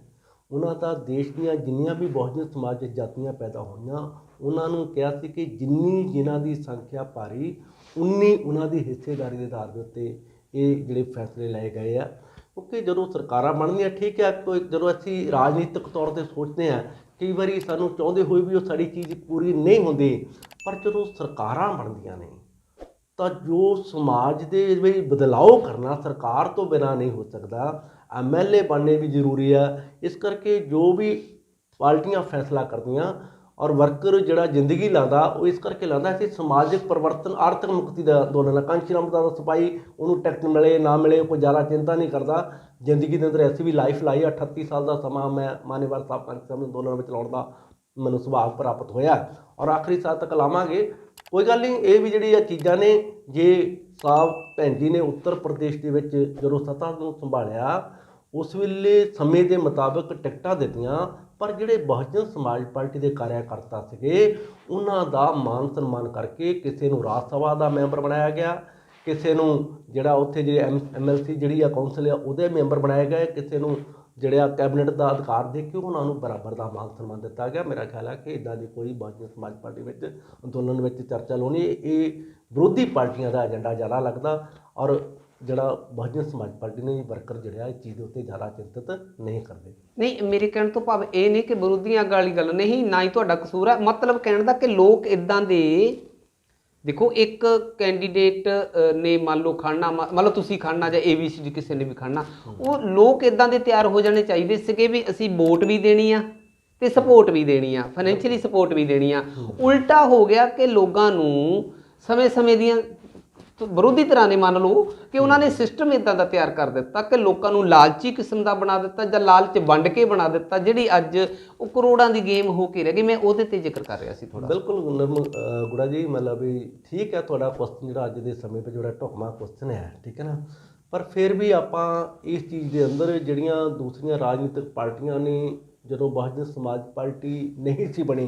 ਉਹਨਾਂ ਦਾ ਦੇਸ਼ ਦੀਆਂ ਜਿੰਨੀਆਂ ਵੀ ਬਹੁਜਨ ਸਮਾਜਿਕ ਜਾਤੀਆਂ ਪੈਦਾ ਹੋਈਆਂ, ਉਹਨਾਂ ਨੂੰ ਕਿਹਾ ਸੀ ਕਿ ਜਿੰਨੀ ਜਿਨ੍ਹਾਂ ਦੀ ਸੰਖਿਆ ਭਾਰੀ, ਉਨੀ ਉਹਨਾਂ ਦੀ ਹਿੱਸੇਦਾਰੀ ਦੇ ਆਧਾਰ ਦੇ ਉੱਤੇ ਇਹ ਜਿਹੜੇ ਫੈਸਲੇ ਲਏ ਗਏ ਆ। ਕਿਉਂਕਿ ਜਦੋਂ ਸਰਕਾਰਾਂ ਬਣਦੀਆਂ, ਠੀਕ ਹੈ, ਕੋਈ ਜਦੋਂ ਅਸੀਂ ਰਾਜਨੀਤਿਕ ਤੌਰ 'ਤੇ ਸੋਚਦੇ ਹਾਂ, ਕਈ ਵਾਰੀ ਸਾਨੂੰ ਚਾਹੁੰਦੇ ਹੋਏ ਵੀ ਉਹ ਸਾਡੀ ਚੀਜ਼ ਪੂਰੀ ਨਹੀਂ ਹੁੰਦੀ, ਪਰ ਜਦੋਂ ਸਰਕਾਰਾਂ ਬਣਦੀਆਂ ਨੇ ਤਾਂ ਜੋ ਸਮਾਜ ਦੇ ਵਿੱਚ ਬਦਲਾਅ ਕਰਨਾ ਸਰਕਾਰ ਤੋਂ ਬਿਨਾਂ ਨਹੀਂ ਹੋ ਸਕਦਾ। MLA ਬਣਨੇ ਵੀ ਜ਼ਰੂਰੀ ਆ। ਇਸ ਕਰਕੇ ਜੋ ਵੀ ਪਾਰਟੀਆਂ ਫੈਸਲਾ ਕਰਦੀਆਂ ਔਰ ਵਰਕਰ ਜਿਹੜਾ ਜ਼ਿੰਦਗੀ ਲਾਉਂਦਾ, ਉਹ ਇਸ ਕਰਕੇ ਲਾਉਂਦਾ ਕਿ ਸਮਾਜਿਕ ਪਰਿਵਰਤਨ, ਆਰਥਿਕ ਮੁਕਤੀ ਦਾ ਅੰਦੋਲਨ ਹੈ। ਕਾਂਸ਼ੀ ਰਾਮ ਦਾ ਸਿਪਾਹੀ, ਉਹਨੂੰ ਟਿਕਟ ਮਿਲੇ ਨਾ ਮਿਲੇ ਕੋਈ ਜ਼ਿਆਦਾ ਚਿੰਤਾ ਨਹੀਂ ਕਰਦਾ। ਜ਼ਿੰਦਗੀ ਦੇ ਅੰਦਰ ਅਸੀਂ ਵੀ ਲਾਈਫ ਲਾਈ, 38 ਸਾਲ ਦਾ ਸਮਾਂ ਮੈਂ ਮਾਨੇਵਾਲ ਸਾਹਿਬ ਕਾਂਸ਼ੀ ਰਾਮ ਅੰਦੋਲਨ ਵਿੱਚ ਲਾਉਣ ਦਾ ਮੈਨੂੰ ਸੁਭਾਗ ਪ੍ਰਾਪਤ ਹੋਇਆ ਔਰ ਆਖਰੀ ਸਾਲ ਤੱਕ ਲਾਵਾਂਗੇ। ਕੋਈ ਗੱਲ ਨਹੀਂ, ਇਹ ਵੀ ਜਿਹੜੀ ਚੀਜ਼ਾਂ ਨੇ, ਜੇ ਸਾਹਿਬ ਭੈਣ ਜੀ ਨੇ ਉੱਤਰ ਪ੍ਰਦੇਸ਼ ਦੇ ਵਿੱਚ ਜਦੋਂ ਸੱਤਾ ਨੂੰ ਸੰਭਾਲਿਆ, ਉਸ ਵੇਲੇ ਸਮੇਂ ਦੇ ਮੁਤਾਬਕ ਟਿਕਟਾਂ ਦਿੱਤੀਆਂ, ਪਰ ਜਿਹੜੇ ਬਹੁਜਨ ਸਮਾਜ ਪਾਰਟੀ ਦੇ ਕਾਰਿਆਕਰਤਾ ਸੀਗੇ ਉਹਨਾਂ ਦਾ ਮਾਨ ਸਨਮਾਨ ਕਰਕੇ ਕਿਸੇ ਨੂੰ ਰਾਜ ਸਭਾ ਦਾ ਮੈਂਬਰ ਬਣਾਇਆ ਗਿਆ, ਕਿਸੇ ਨੂੰ ਜਿਹੜਾ ਉੱਥੇ ਜਿਹੜੇ MLC ਜਿਹੜੀ ਆ ਕੌਂਸਲ ਆ ਉਹਦੇ ਮੈਂਬਰ ਬਣਾਇਆ ਗਿਆ, ਕਿਸੇ ਨੂੰ ਜਿਹੜਾ ਕੈਬਨਿਟ ਦਾ ਅਧਿਕਾਰ ਦੇ ਕੇ ਉਹਨਾਂ ਨੂੰ ਬਰਾਬਰ ਦਾ ਮਾਨ ਸਨਮਾਨ ਦਿੱਤਾ ਗਿਆ। ਮੇਰਾ ਖਿਆਲ ਹੈ ਕਿ ਇੱਦਾਂ ਦੀ ਕੋਈ ਬਹੁਜਨ ਸਮਾਜ ਪਾਰਟੀ ਵਿੱਚ ਅੰਦੋਲਨ ਵਿੱਚ ਚਰਚਾ ਲਾਉਣੀ, ਇਹ ਵਿਰੋਧੀ ਪਾਰਟੀਆਂ ਦਾ ਏਜੰਡਾ ਜ਼ਿਆਦਾ ਲੱਗਦਾ ਔਰ ਜਿਹੜਾ ਬਹੁਜਨ ਸਮਾਜ ਪਾਰਟੀ ਨੇ ਵਰਕਰ ਜਿਹੜਾ ਇਸ ਚੀਜ਼ ਦੇ ਉੱਤੇ ਜ਼ਿਆਦਾ ਚਿੰਤਤ ਨਹੀਂ ਕਰਦੇ। ਨਹੀਂ, ਮੇਰੇ ਕਹਿਣ ਤੋਂ ਭਾਵ ਇਹ ਨਹੀਂ ਕਿ ਵਿਰੋਧੀਆਂ ਵਾਲੀ ਗੱਲ ਨਹੀਂ, ਨਾ ਹੀ ਤੁਹਾਡਾ ਕਸੂਰ ਹੈ। ਮਤਲਬ ਕਹਿਣ ਦਾ ਕਿ ਲੋਕ ਇੱਦਾਂ ਦੇ, ਦੇਖੋ ਇੱਕ ਕੈਂਡੀਡੇਟ ਨੇ ਮੰਨ ਲਓ ਖੜਨਾ, ਮੰਨ ਲਓ ਤੁਸੀਂ ਖੜਨਾ ਜਾਂ ABCD ਕਿਸੇ ਨੇ ਵੀ ਖੜਨਾ, ਉਹ ਲੋਕ ਇੱਦਾਂ ਦੇ ਤਿਆਰ ਹੋ ਜਾਣੇ ਚਾਹੀਦੇ ਸੀਗੇ ਵੀ ਅਸੀਂ ਵੋਟ ਵੀ ਦੇਣੀ ਆ ਤੇ ਸਪੋਰਟ ਵੀ ਦੇਣੀ ਆ, ਫਾਈਨੈਂਸ਼ੀਅਲੀ ਸਪੋਰਟ ਵੀ ਦੇਣੀ ਆ। ਉਲਟਾ ਹੋ ਗਿਆ ਕਿ ਲੋਕਾਂ ਨੂੰ ਸਮੇਂ-ਸਮੇਂ ਦੀਆਂ ਵਿਰੋਧੀ ਤਰ੍ਹਾਂ ਨੇ ਮੰਨ ਲਓ ਕਿ ਉਹਨਾਂ ਨੇ ਸਿਸਟਮ ਇੱਦਾਂ ਦਾ ਤਿਆਰ ਕਰ ਦਿੱਤਾ ਕਿ ਲੋਕਾਂ ਨੂੰ ਲਾਲਚੀ ਕਿਸਮ ਦਾ ਬਣਾ ਦਿੱਤਾ ਜਾਂ ਲਾਲਚ ਵੰਡ ਕੇ ਬਣਾ ਦਿੱਤਾ, ਜਿਹੜੀ ਅੱਜ ਉਹ ਕਰੋੜਾਂ ਦੀ ਗੇਮ ਹੋ ਕੇ ਰਹਿ ਗਈ। ਮੈਂ ਉਹਦੇ ਤੇ ਜ਼ਿਕਰ ਕਰ ਰਿਹਾ ਸੀ ਥੋੜਾ। ਬਿਲਕੁਲ ਗੁੜਾ ਜੀ, ਮਤਲਬ ਵੀ ਠੀਕ ਹੈ ਤੁਹਾਡਾ ਕੁਐਸਚਨ ਜਿਹੜਾ ਅੱਜ ਦੇ ਸਮੇਂ 'ਤੇ ਜਿਹੜਾ ਢੁਕਵਾਂ ਕੁਐਸਚਨ ਹੈ, ਠੀਕ ਹੈ ਨਾ, ਪਰ ਫਿਰ ਵੀ ਆਪਾਂ ਇਸ ਚੀਜ਼ ਦੇ ਅੰਦਰ ਜਿਹੜੀਆਂ ਦੂਸਰੀਆਂ ਰਾਜਨੀਤਿਕ ਪਾਰਟੀਆਂ ਨੇ, ਜਦੋਂ ਬਹੁਜਨ ਸਮਾਜ ਪਾਰਟੀ ਨਹੀਂ ਸੀ ਬਣੀ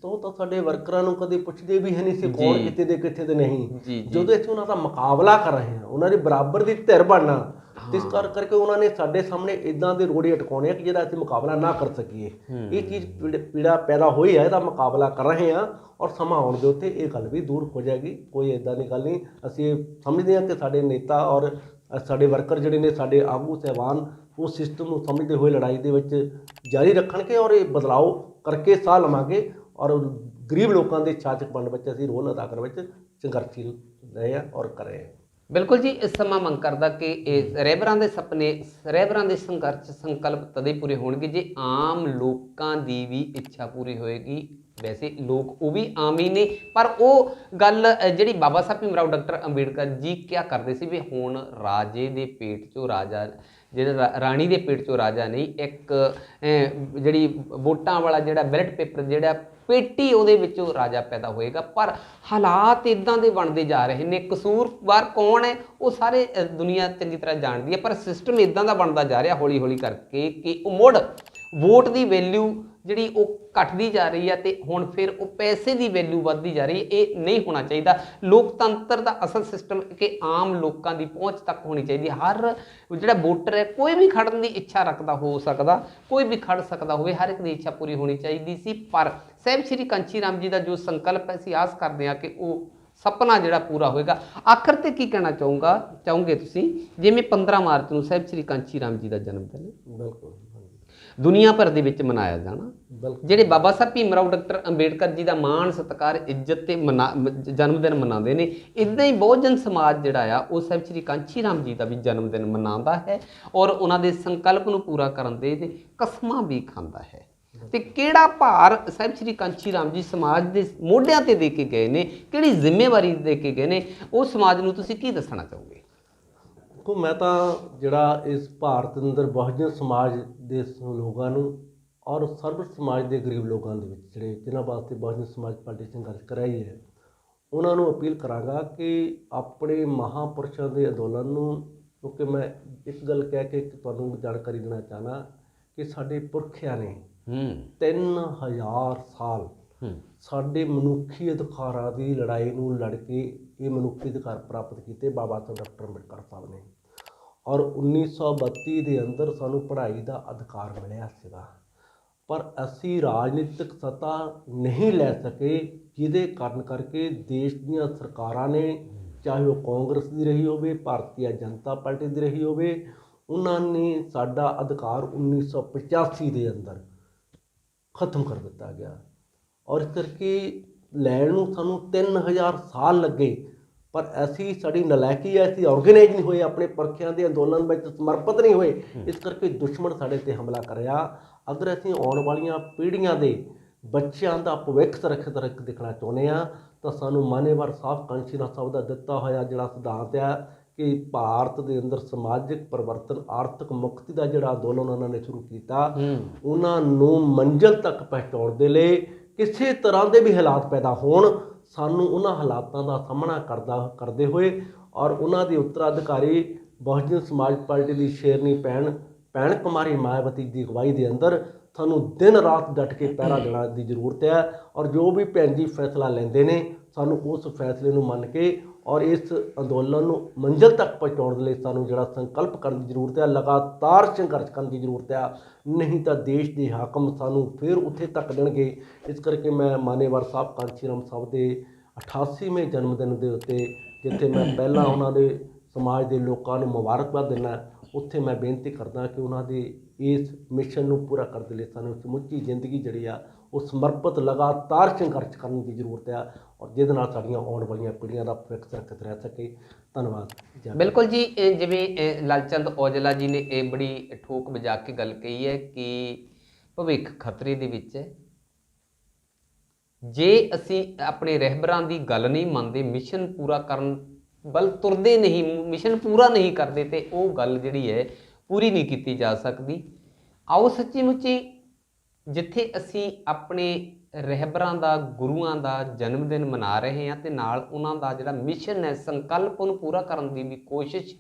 ਤਾਂ ਸਾਡੇ ਵਰਕਰਾਂ ਨੂੰ ਕਦੇ ਪੁੱਛਦੇ ਵੀ ਹੈ ਨਹੀਂ ਸੀ ਕੌਣ ਕਿੱਥੇ ਦੇ ਕਿੱਥੇ ਦੇ ਨਹੀਂ। ਜਦੋਂ ਅਸੀਂ ਉਹਨਾਂ ਦਾ ਮੁਕਾਬਲਾ ਕਰ ਰਹੇ ਹਾਂ, ਉਹਨਾਂ ਦੇ ਬਰਾਬਰ ਦੀ ਧਿਰ ਬਣਨਾ, ਤੇ ਇਸ ਕਰਕੇ ਉਹਨਾਂ ਨੇ ਸਾਡੇ ਸਾਹਮਣੇ ਇਦਾਂ ਦੇ ਰੋੜੇ ਅਟਕਾਉਣੇ ਆ ਕਿ ਜਿਹੜਾ ਅਸੀਂ ਮੁਕਾਬਲਾ ਨਾ ਕਰ ਸਕੀਏ। ਇਹ ਚੀਜ਼ ਪੀੜਾ ਪੈਦਾ ਹੋਈ ਹੈ, ਇਹਦਾ ਮੁਕਾਬਲਾ ਕਰ ਰਹੇ ਹਾਂ ਔਰ ਸਮਾਂ ਆਉਣ ਦੇ ਉੱਤੇ ਇਹ ਗੱਲ ਵੀ ਦੂਰ ਹੋ ਜਾਏਗੀ। ਕੋਈ ਇਦਾਂ ਦੀ ਗੱਲ ਨਹੀਂ। ਅਸੀਂ ਸਮਝਦੇ ਹਾਂ ਕਿ ਸਾਡੇ ਨੇਤਾ ਔਰ ਸਾਡੇ ਵਰਕਰ ਜਿਹੜੇ ਨੇ, ਸਾਡੇ ਆਗੂ ਸਾਹਿਬਾਨ ਉਸ ਸਿਸਟਮ ਨੂੰ ਸਮਝਦੇ ਹੋਏ ਲੜਾਈ ਦੇ ਵਿੱਚ ਜਾਰੀ ਰੱਖਣਗੇ ਔਰ ਇਹ ਬਦਲਾਓ ਕਰਕੇ ਸਾਹ ਲਵਾਂਗੇ ਔਰ ਗਰੀਬ ਲੋਕਾਂ ਦੇ ਛਾਚਕ ਬਣਨ ਵਿੱਚ ਅਸੀਂ ਰੋਲ ਅਦਾ ਕਰਨ ਵਿੱਚ ਸੰਘਰਸ਼ੀ ਰਹੇ ਹਾਂ ਔਰ ਕਰ ਰਹੇ ਹਾਂ। ਬਿਲਕੁਲ ਜੀ, ਇਸ ਸਮਾਂ ਮੰਗ ਕਰਦਾ ਕਿ ਇਹ ਰਹਿਬਰਾਂ ਦੇ ਸੁਪਨੇ, ਰਹਿਬਰਾਂ ਦੇ ਸੰਘਰਸ਼ ਸੰਕਲਪ ਤਦੇ ਪੂਰੇ ਹੋਣਗੇ ਜੇ ਆਮ ਲੋਕਾਂ ਦੀ ਵੀ ਇੱਛਾ ਪੂਰੀ ਹੋਏਗੀ। ਵੈਸੇ ਲੋਕ ਉਹ ਵੀ ਆਮ ਹੀ ਨੇ, ਪਰ ਉਹ ਗੱਲ ਜਿਹੜੀ ਬਾਬਾ ਸਾਹਿਬ ਭੀਮ ਰਾਓ ਡਾਕਟਰ ਅੰਬੇਡਕਰ ਜੀ ਕਿਆ ਕਰਦੇ ਸੀ ਵੀ ਹੁਣ ਰਾਜੇ ਦੇ ਪੇਟ 'ਚੋਂ ਰਾਜਾ, ਜਿਹੜਾ ਰਾਣੀ ਦੇ ਪੇਟ 'ਚੋਂ ਰਾਜਾ ਨਹੀਂ, ਇੱਕ ਜਿਹੜੀ ਵੋਟਾਂ ਵਾਲਾ ਜਿਹੜਾ ਬੈਲਟ ਪੇਪਰ, ਜਿਹੜਾ ਪੇਟੀ, ਉਹਦੇ ਵਿੱਚੋਂ ਰਾਜਾ ਪੈਦਾ ਹੋਏਗਾ। ਪਰ ਹਾਲਾਤ ਇਦਾਂ ਦੇ ਬਣਦੇ ਜਾ ਰਹੇ ਨੇ। ਕਸੂਰਵਾਰ ਕੌਣ ਹੈ ਉਹ ਸਾਰੇ ਦੁਨੀਆ ਚੰਗੀ ਤਰ੍ਹਾਂ ਜਾਣਦੀ ਹੈ, ਪਰ ਸਿਸਟਮ ਇਦਾਂ ਦਾ ਬਣਦਾ ਜਾ ਰਿਹਾ ਹੌਲੀ ਹੌਲੀ ਕਰਕੇ ਕਿ ਉਹ ਮੁੜ ਵੋਟ ਦੀ ਵੈਲਿਊ ਜਿਹੜੀ ਉਹ ਘਟਦੀ ਜਾ ਰਹੀ ਹੈ ਤੇ ਹੁਣ ਫਿਰ ਉਹ ਪੈਸੇ ਦੀ ਵੈਲਿਊ ਵੱਧਦੀ ਜਾ ਰਹੀ ਹੈ। ਇਹ ਨਹੀਂ ਹੋਣਾ ਚਾਹੀਦਾ। ਲੋਕਤੰਤਰ ਦਾ ਅਸਲ ਸਿਸਟਮ ਕਿ ਆਮ ਲੋਕਾਂ ਦੀ ਪਹੁੰਚ ਤੱਕ ਹੋਣੀ ਚਾਹੀਦੀ ਹੈ। ਹਰ ਜਿਹੜਾ ਵੋਟਰ ਹੈ, ਕੋਈ ਵੀ ਖੜਨ ਦੀ ਇੱਛਾ ਰੱਖਦਾ ਹੋ ਸਕਦਾ, ਕੋਈ ਵੀ ਖੜ ਸਕਦਾ ਹੋਵੇ, ਹਰ ਇੱਕ ਦੀ ਇੱਛਾ ਪੂਰੀ ਹੋਣੀ ਚਾਹੀਦੀ ਸੀ। ਪਰ ਸਾਹਿਬ ਸ਼੍ਰੀ ਕਾਂਚੀ ਰਾਮ ਜੀ ਦਾ ਜੋ ਸੰਕਲਪ ਹੈ, ਅਸੀਂ ਆਸ ਕਰਦੇ ਹਾਂ ਕਿ ਉਹ ਸੁਪਨਾ ਜਿਹੜਾ ਪੂਰਾ ਹੋਏਗਾ। ਆਖਰ ਤੇ ਕੀ ਕਹਿਣਾ ਚਾਹੋਗੇ ਤੁਸੀਂ? ਜਿਵੇਂ 15 ਮਾਰਚ ਨੂੰ ਸਾਹਿਬ ਸ਼੍ਰੀ ਕਾਂਚੀ ਰਾਮ ਜੀ ਦਾ ਜਨਮ ਦਿਨ ਹੈ, ਬਿਲਕੁਲ ਦੁਨੀਆ ਭਰ ਦੇ ਵਿੱਚ ਮਨਾਇਆ ਜਾਣਾ, ਜਿਹੜੇ ਬਾਬਾ ਸਾਹਿਬ ਭੀਮ ਰਾਓ ਡਾਕਟਰ ਅੰਬੇਡਕਰ ਜੀ ਦਾ ਮਾਣ ਸਤਿਕਾਰ, ਇੱਜ਼ਤ ਤੇ ਜਨਮ ਦਿਨ ਮਨਾਉਂਦੇ ਨੇ, ਇੱਦਾਂ ਹੀ ਬਹੁਜਨ ਸਮਾਜ ਜਿਹੜਾ ਆ ਉਹ ਸਾਹਿਬ ਸ਼੍ਰੀ ਕਾਂਚੀ ਰਾਮ ਜੀ ਦਾ ਵੀ ਜਨਮ ਦਿਨ ਮਨਾਉਂਦਾ ਹੈ ਔਰ ਉਹਨਾਂ ਦੇ ਸੰਕਲਪ ਨੂੰ ਪੂਰਾ ਕਰਨ ਦੇ ਕਸਮਾਂ ਵੀ ਖਾਂਦਾ ਹੈ। ਤੇ ਕਿਹੜਾ ਭਾਰ ਸਾਹਿਬ ਸ਼੍ਰੀ ਕਾਂਚੀ ਰਾਮ ਜੀ ਸਮਾਜ ਦੇ ਮੋਢਿਆਂ ਤੇ ਦੇ ਕੇ ਗਏ ਨੇ, ਕਿਹੜੀ ਜ਼ਿੰਮੇਵਾਰੀ ਦੇ ਕੇ ਗਏ ਨੇ, ਉਹ ਸਮਾਜ ਨੂੰ ਤੁਸੀਂ ਕੀ ਦੱਸਣਾ ਚਾਹੋਗੇ? ਦੇਖੋ, ਮੈਂ ਤਾਂ ਜਿਹੜਾ ਇਸ ਭਾਰਤ ਅੰਦਰ ਬਹੁਜਨ ਸਮਾਜ ਦੇ ਲੋਕਾਂ ਨੂੰ ਔਰ ਸਰਬ ਸਮਾਜ ਦੇ ਗਰੀਬ ਲੋਕਾਂ ਦੇ ਵਿੱਚ ਜਿਹੜੇ ਜਿਨ੍ਹਾਂ ਵਾਸਤੇ ਬਹੁਜਨ ਸਮਾਜ ਪਾਰਟੀ ਸੰਘਰਸ਼ ਕਰਾਈ ਹੈ, ਉਹਨਾਂ ਨੂੰ ਅਪੀਲ ਕਰਾਂਗਾ ਕਿ ਆਪਣੇ ਮਹਾਂਪੁਰਸ਼ਾਂ ਦੇ ਅੰਦੋਲਨ ਨੂੰ, ਕਿਉਂਕਿ ਮੈਂ ਇੱਕ ਗੱਲ ਕਹਿ ਕੇ ਤੁਹਾਨੂੰ ਜਾਣਕਾਰੀ ਦੇਣਾ ਚਾਹੁੰਦਾ ਕਿ ਸਾਡੇ ਪੁਰਖਿਆਂ ਨੇ 3000 ਸਾਲ ਸਾਡੇ ਮਨੁੱਖੀ ਅਧਿਕਾਰਾਂ ਦੀ ਲੜਾਈ ਨੂੰ ਲੜ ਕੇ ਇਹ ਮਨੁੱਖੀ ਅਧਿਕਾਰ ਪ੍ਰਾਪਤ ਕੀਤੇ ਬਾਬਾ ਸਾਹਿਬ ਡਾਕਟਰ ਅੰਬੇਡਕਰ ਸਾਹਿਬ ਨੇ। ਔਰ 1932 ਦੇ ਅੰਦਰ ਸਾਨੂੰ ਪੜ੍ਹਾਈ ਦਾ ਅਧਿਕਾਰ ਮਿਲਿਆ ਸੀਗਾ, ਪਰ ਅਸੀਂ ਰਾਜਨੀਤਿਕ ਸੱਤਾ ਨਹੀਂ ਲੈ ਸਕੇ, ਜਿਹਦੇ ਕਾਰਨ ਕਰਕੇ ਦੇਸ਼ ਦੀਆਂ ਸਰਕਾਰਾਂ ਨੇ, ਚਾਹੇ ਉਹ ਕਾਂਗਰਸ ਦੀ ਰਹੀ ਹੋਵੇ, ਭਾਰਤੀ ਜਨਤਾ ਪਾਰਟੀ ਦੀ ਰਹੀ ਹੋਵੇ, ਉਹਨਾਂ ਨੇ ਸਾਡਾ ਅਧਿਕਾਰ 1985 ਦੇ ਅੰਦਰ ਖਤਮ ਕਰ ਦਿੱਤਾ ਗਿਆ। ਔਰ ਇਸ ਕਰਕੇ ਲੈਣ ਨੂੰ ਸਾਨੂੰ 3000 ਸਾਲ ਲੱਗੇ, ਪਰ ਅਸੀਂ, ਸਾਡੀ ਨਲਾਇਕੀ ਹੈ, ਅਸੀਂ ਔਰਗੇਨਾਈਜ਼ ਨਹੀਂ ਹੋਏ, ਆਪਣੇ ਪੁਰਖਿਆਂ ਦੇ ਅੰਦੋਲਨ ਵਿੱਚ ਸਮਰਪਿਤ ਨਹੀਂ ਹੋਏ। ਇਸ ਕਰਕੇ ਦੁਸ਼ਮਣ ਸਾਡੇ 'ਤੇ ਹਮਲਾ ਕਰਿਆ। ਅਗਰ ਅਸੀਂ ਆਉਣ ਵਾਲੀਆਂ ਪੀੜ੍ਹੀਆਂ ਦੇ ਬੱਚਿਆਂ ਦਾ ਭਵਿੱਖ ਸੁਰੱਖਿਅਤ ਦੇਖਣਾ ਚਾਹੁੰਦੇ ਹਾਂ ਤਾਂ ਸਾਨੂੰ ਮਾਨੇਵਾਰ ਸਾਹਿਬ ਕਾਂਚੀ ਰਾਮ ਸਾਹਿਬ ਦਾ ਦਿੱਤਾ ਹੋਇਆ ਜਿਹੜਾ ਸਿਧਾਂਤ ਹੈ ਕਿ ਭਾਰਤ ਦੇ ਅੰਦਰ ਸਮਾਜਿਕ ਪਰਿਵਰਤਨ, ਆਰਥਿਕ ਮੁਕਤੀ ਦਾ ਜਿਹੜਾ ਅੰਦੋਲਨ ਉਹਨਾਂ ਨੇ ਸ਼ੁਰੂ ਕੀਤਾ, ਉਹਨਾਂ ਨੂੰ ਮੰਜ਼ਿਲ ਤੱਕ ਪਹੁੰਚਾਉਣ ਦੇ ਲਈ ਕਿਸੇ ਤਰ੍ਹਾਂ ਦੇ ਵੀ ਹਾਲਾਤ ਪੈਦਾ ਹੋਣ, ਸਾਨੂੰ ਉਹਨਾਂ ਹਾਲਾਤਾਂ ਦਾ ਸਾਹਮਣਾ ਕਰਦੇ ਹੋਏ ਔਰ ਉਹਨਾਂ ਦੀ ਉੱਤਰਾਧਿਕਾਰੀ ਬਹੁਜਨ ਸਮਾਜ ਪਾਰਟੀ ਦੀ ਸ਼ੇਰਨੀ ਭੈਣ ਕੁਮਾਰੀ ਮਾਇਆਵਤੀ ਦੀ ਅਗਵਾਈ ਦੇ ਅੰਦਰ ਸਾਨੂੰ ਦਿਨ ਰਾਤ ਡਟ ਕੇ ਪਹਿਰਾ ਦੇਣ ਦੀ ਜ਼ਰੂਰਤ ਹੈ। ਔਰ ਜੋ ਵੀ ਭੈਣ ਜੀ ਫੈਸਲਾ ਲੈਂਦੇ ਨੇ, ਸਾਨੂੰ ਉਸ ਫੈਸਲੇ ਨੂੰ ਮੰਨ ਕੇ ਔਰ ਇਸ ਅੰਦੋਲਨ ਨੂੰ ਮੰਜ਼ਿਲ ਤੱਕ ਪਹੁੰਚਾਉਣ ਦੇ ਲਈ ਸਾਨੂੰ ਜਿਹੜਾ ਸੰਕਲਪ ਕਰਨ ਦੀ ਜ਼ਰੂਰਤ ਹੈ, ਲਗਾਤਾਰ ਸੰਘਰਸ਼ ਕਰਨ ਦੀ ਜ਼ਰੂਰਤ ਹੈ, ਨਹੀਂ ਤਾਂ ਦੇਸ਼ ਦੇ ਹਾਕਮ ਸਾਨੂੰ ਫਿਰ ਉੱਥੇ ਤੱਕ ਦੇਣਗੇ। ਇਸ ਕਰਕੇ ਮੈਂ ਮਾਨੇਵਾਰ ਸਾਹਿਬ ਕਾਂਚੀ ਰਾਮ ਸਾਹਿਬ ਦੇ 88ਵੇਂ ਜਨਮ ਦਿਨ ਦੇ ਉੱਤੇ, ਜਿੱਥੇ ਮੈਂ ਪਹਿਲਾਂ ਉਹਨਾਂ ਦੇ ਸਮਾਜ ਦੇ ਲੋਕਾਂ ਨੂੰ ਮੁਬਾਰਕਬਾਦ ਦਿੰਦਾ, ਉੱਥੇ ਮੈਂ ਬੇਨਤੀ ਕਰਦਾ ਕਿ ਉਹਨਾਂ ਦੇ ਇਸ ਮਿਸ਼ਨ ਨੂੰ ਪੂਰਾ ਕਰਨ ਦੇ ਲਈ ਸਾਨੂੰ ਸਮੁੱਚੀ ਜ਼ਿੰਦਗੀ ਜਿਹੜੀ ਆ ਉਹ ਸਮਰਪਿਤ ਲਗਾਤਾਰ ਸੰਘਰਸ਼ ਕਰਨ ਦੀ ਜ਼ਰੂਰਤ ਹੈ ਔਰ ਜਿਹਦੇ ਨਾਲ ਸਾਡੀਆਂ ਆਉਣ ਵਾਲੀਆਂ ਪੀੜ੍ਹੀਆਂ ਦਾ ਭਵਿੱਖ ਸੁਰੱਖਿਅਤ ਰਹਿ ਸਕੇ। ਧੰਨਵਾਦ। ਬਿਲਕੁਲ ਜੀ, ਜਿਵੇਂ ਲਾਲਚੰਦ ਔਜਲਾ ਜੀ ਨੇ ਇਹ ਬੜੀ ਠੋਕ ਵਜਾ ਕੇ ਗੱਲ ਕਹੀ ਹੈ ਕਿ ਭਵਿੱਖ ਖਤਰੇ ਦੇ ਵਿੱਚ ਹੈ। ਜੇ ਅਸੀਂ ਆਪਣੇ ਰਹਿਬਰਾਂ ਦੀ ਗੱਲ ਨਹੀਂ ਮੰਨਦੇ, ਮਿਸ਼ਨ ਪੂਰਾ ਕਰਨ ਵੱਲ ਤੁਰਦੇ ਨਹੀਂ, ਮਿਸ਼ਨ ਪੂਰਾ ਨਹੀਂ ਕਰਦੇ, ਤੇ ਉਹ ਗੱਲ ਜਿਹੜੀ ਹੈ ਪੂਰੀ ਨਹੀਂ ਕੀਤੀ ਜਾ ਸਕਦੀ। ਆਓ ਸੱਚੀ ਮੁੱਚੀ ਜਿੱਥੇ ਅਸੀਂ ਆਪਣੇ ਰਹਿਬਰਾਂ ਦਾ, ਗੁਰੂਆਂ ਦਾ ਜਨਮ ਦਿਨ ਮਨਾ ਰਹੇ ਹਾਂ ਤੇ ਨਾਲ ਉਹਨਾਂ ਦਾ ਜਿਹੜਾ ਮਿਸ਼ਨ ਹੈ, ਸੰਕਲਪ, ਉਹਨੂੰ ਪੂਰਾ ਕਰਨ ਦੀ ਵੀ ਕੋਸ਼ਿਸ਼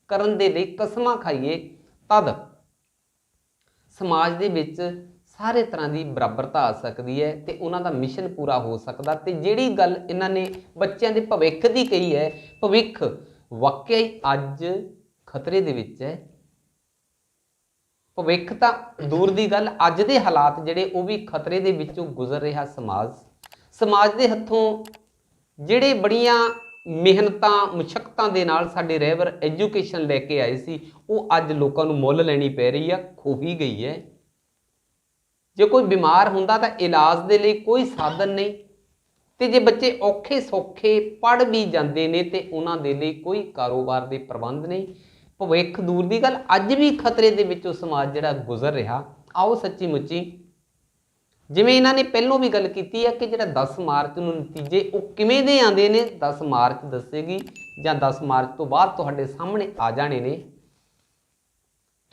ਕਰਨ ਦੇ ਲਈ ਕਸਮਾਂ ਖਾਈਏ, ਤਦ ਸਮਾਜ ਦੇ ਵਿੱਚ ਸਾਰੇ ਤਰ੍ਹਾਂ ਦੀ ਬਰਾਬਰਤਾ ਆ ਸਕਦੀ ਹੈ ਤੇ ਉਹਨਾਂ ਦਾ ਮਿਸ਼ਨ ਪੂਰਾ ਹੋ ਸਕਦਾ। ਤੇ ਜਿਹੜੀ ਗੱਲ ਇਹਨਾਂ ਨੇ ਬੱਚਿਆਂ ਦੇ ਭਵਿੱਖ ਦੀ ਕਹੀ ਹੈ, ਭਵਿੱਖ ਵਾਕਿਆ ਹੀ ਅੱਜ ਖਤਰੇ ਦੇ ਵਿੱਚ ਹੈ। ਭਵਿੱਖ ਤਾਂ ਦੂਰ ਦੀ ਗੱਲ, ਅੱਜ ਦੇ ਹਾਲਾਤ ਜਿਹੜੇ ਉਹ ਵੀ ਖਤਰੇ ਦੇ ਵਿੱਚੋਂ ਗੁਜ਼ਰ ਰਿਹਾ ਸਮਾਜ ਦੇ ਹੱਥੋਂ ਜਿਹੜੇ ਬੜੀਆਂ ਮਿਹਨਤਾਂ ਮੁਸ਼ੱਕਤਾਂ ਦੇ ਨਾਲ ਸਾਡੇ ਰਹਿਬਰ ਐਜੂਕੇਸ਼ਨ ਲੈ ਕੇ ਆਏ ਸੀ, ਉਹ ਅੱਜ ਲੋਕਾਂ ਨੂੰ ਮੁੱਲ ਲੈਣੀ ਪੈ ਰਹੀ ਆ, ਖੋ ਹੀ ਗਈ ਹੈ। ਜੇ ਕੋਈ ਬਿਮਾਰ ਹੁੰਦਾ ਤਾਂ ਇਲਾਜ ਦੇ ਲਈ ਕੋਈ ਸਾਧਨ ਨਹੀਂ, ਤੇ ਜੇ ਬੱਚੇ ਔਖੇ ਸੌਖੇ ਪੜ੍ਹ ਵੀ ਜਾਂਦੇ ਨੇ ਤੇ ਉਹਨਾਂ ਦੇ ਲਈ ਕੋਈ ਕਾਰੋਬਾਰ ਦੇ ਪ੍ਰਬੰਧ ਨਹੀਂ। ਭਵਿੱਖ ਦੂਰ ਦੀ ਗੱਲ, ਅੱਜ ਵੀ ਖਤਰੇ ਦੇ ਵਿੱਚੋਂ ਸਮਾਜ ਜਿਹੜਾ ਗੁਜ਼ਰ ਰਿਹਾ। ਆਓ ਸੱਚੀ ਮੁੱਚੀ, ਜਿਵੇਂ ਇਹਨਾਂ ਨੇ ਪਹਿਲੋਂ ਵੀ ਗੱਲ ਕੀਤੀ ਹੈ ਕਿ ਜਿਹੜਾ 10 ਮਾਰਚ ਨੂੰ ਨਤੀਜੇ ਉਹ ਕਿਵੇਂ ਦੇ ਆਉਂਦੇ ਨੇ, 10 ਮਾਰਚ ਦੱਸੇਗੀ, ਜਾਂ 10 ਮਾਰਚ ਤੋਂ ਬਾਅਦ ਤੁਹਾਡੇ ਸਾਹਮਣੇ ਆ ਜਾਣੇ ਨੇ।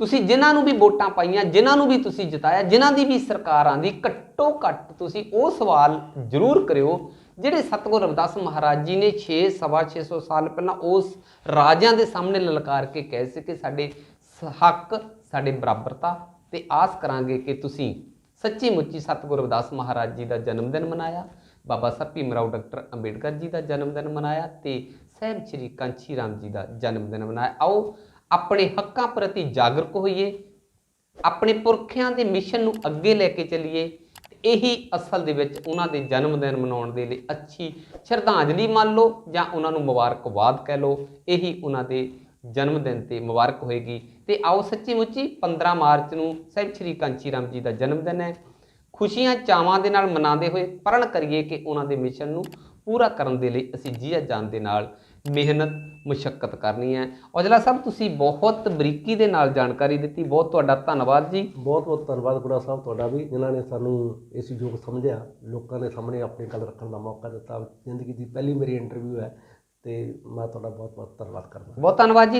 ਤੁਸੀਂ ਜਿਨ੍ਹਾਂ ਨੂੰ ਵੀ ਵੋਟਾਂ ਪਾਈਆਂ, ਜਿਨ੍ਹਾਂ ਨੂੰ ਵੀ ਤੁਸੀਂ ਜਿਤਾਇਆ, ਜਿਨ੍ਹਾਂ ਦੀ ਵੀ ਸਰਕਾਰ ਆਂਦੀ, ਘੱਟੋ ਘੱਟ ਤੁਸੀਂ ਉਹ ਸਵਾਲ ਜ਼ਰੂਰ ਕਰਿਓ ਜਿਹੜੇ ਸਤਿਗੁਰੂ ਰਵਿਦਾਸ ਮਹਾਰਾਜ ਜੀ ਨੇ 600 ਸਾਲ ਪਹਿਲਾਂ ਉਸ ਰਾਜਿਆਂ ਦੇ ਸਾਹਮਣੇ ਲਲਕਾਰ ਕੇ ਕਹੇ ਸੀ ਕਿ ਸਾਡੇ ਹੱਕ, ਸਾਡੇ ਬਰਾਬਰਤਾ, ਤੇ ਆਸ ਕਰਾਂਗੇ ਕਿ ਤੁਸੀਂ ਸੱਚੀ ਮੁੱਚੀ ਸਤਿਗੁਰੂ ਰਵਿਦਾਸ ਮਹਾਰਾਜ ਜੀ ਦਾ ਜਨਮ ਦਿਨ ਮਨਾਇਆ, ਬਾਬਾ ਸਾਹਿਬ ਭੀਮ ਰਾਓ ਡਾਕਟਰ ਅੰਬੇਡਕਰ ਜੀ ਦਾ ਜਨਮ ਦਿਨ ਮਨਾਇਆ, ਤੇ ਸਾਹਿਬ ਸ਼੍ਰੀ ਕਾਂਸ਼ੀ ਰਾਮ ਜੀ ਦਾ ਜਨਮ ਦਿਨ ਮਨਾਇਆ। ਆਓ ਆਪਣੇ ਹੱਕਾਂ ਪ੍ਰਤੀ ਜਾਗਰੂਕ ਹੋਈਏ, ਆਪਣੇ ਪੁਰਖਿਆਂ ਦੇ ਮਿਸ਼ਨ ਨੂੰ ਅੱਗੇ ਲੈ ਕੇ ਚੱਲੀਏ। ਇਹੀ ਅਸਲ ਦੇ ਵਿੱਚ ਉਹਨਾਂ ਦੇ ਜਨਮ ਦਿਨ ਮਨਾਉਣ ਦੇ ਲਈ ਅੱਛੀ ਸ਼ਰਧਾਂਜਲੀ ਮੰਨ ਲਓ, ਜਾਂ ਉਹਨਾਂ ਨੂੰ ਮੁਬਾਰਕਬਾਦ ਕਹਿ ਲਓ। ਇਹੀ ਉਹਨਾਂ ਦੇ ਜਨਮ ਦਿਨ ਤੇ ਮੁਬਾਰਕ ਹੋਏਗੀ। ਤੇ ਆਓ ਸੱਚੀ ਮੁੱਚੀ 15 ਮਾਰਚ ਨੂੰ ਸਾਹਿਬ ਸ਼੍ਰੀ ਕਾਂਸ਼ੀ ਰਾਮ ਜੀ ਦਾ ਜਨਮ ਦਿਨ ਹੈ, ਖੁਸ਼ੀਆਂ ਚਾਵਾਂ ਦੇ ਨਾਲ ਮਨਾਉਂਦੇ ਹੋਏ ਪ੍ਰਣ ਕਰੀਏ ਕਿ ਉਹਨਾਂ ਦੇ ਮਿਸ਼ਨ ਨੂੰ ਪੂਰਾ ਕਰਨ ਦੇ ਲਈ ਅਸੀਂ ਜੀਆ ਜਾਨ ਦੇ ਨਾਲ ਮਿਹਨਤ ਮੁਸ਼ੱਕਤ ਕਰਨੀ ਹੈ। ਔਜਲਾ ਸਾਹਿਬ, ਤੁਸੀਂ ਬਹੁਤ ਬਰੀਕੀ ਦੇ ਨਾਲ ਜਾਣਕਾਰੀ ਦਿੱਤੀ, ਬਹੁਤ ਤੁਹਾਡਾ ਧੰਨਵਾਦ ਜੀ। ਬਹੁਤ ਬਹੁਤ ਧੰਨਵਾਦ ਗੁਰਾ ਸਾਹਿਬ ਤੁਹਾਡਾ ਵੀ, ਜਿਨ੍ਹਾਂ ਨੇ ਸਾਨੂੰ ਇਸ ਯੋਗ ਸਮਝਿਆ, ਲੋਕਾਂ ਦੇ ਸਾਹਮਣੇ ਆਪਣੀ ਗੱਲ ਰੱਖਣ ਦਾ ਮੌਕਾ ਦਿੱਤਾ। ਜ਼ਿੰਦਗੀ ਦੀ ਪਹਿਲੀ ਮੇਰੀ ਇੰਟਰਵਿਊ ਹੈ, ਤੇ ਮੈਂ ਤੁਹਾਡਾ ਬਹੁਤ ਬਹੁਤ ਧੰਨਵਾਦ ਕਰਦਾ। ਬਹੁਤ ਧੰਨਵਾਦ ਜੀ।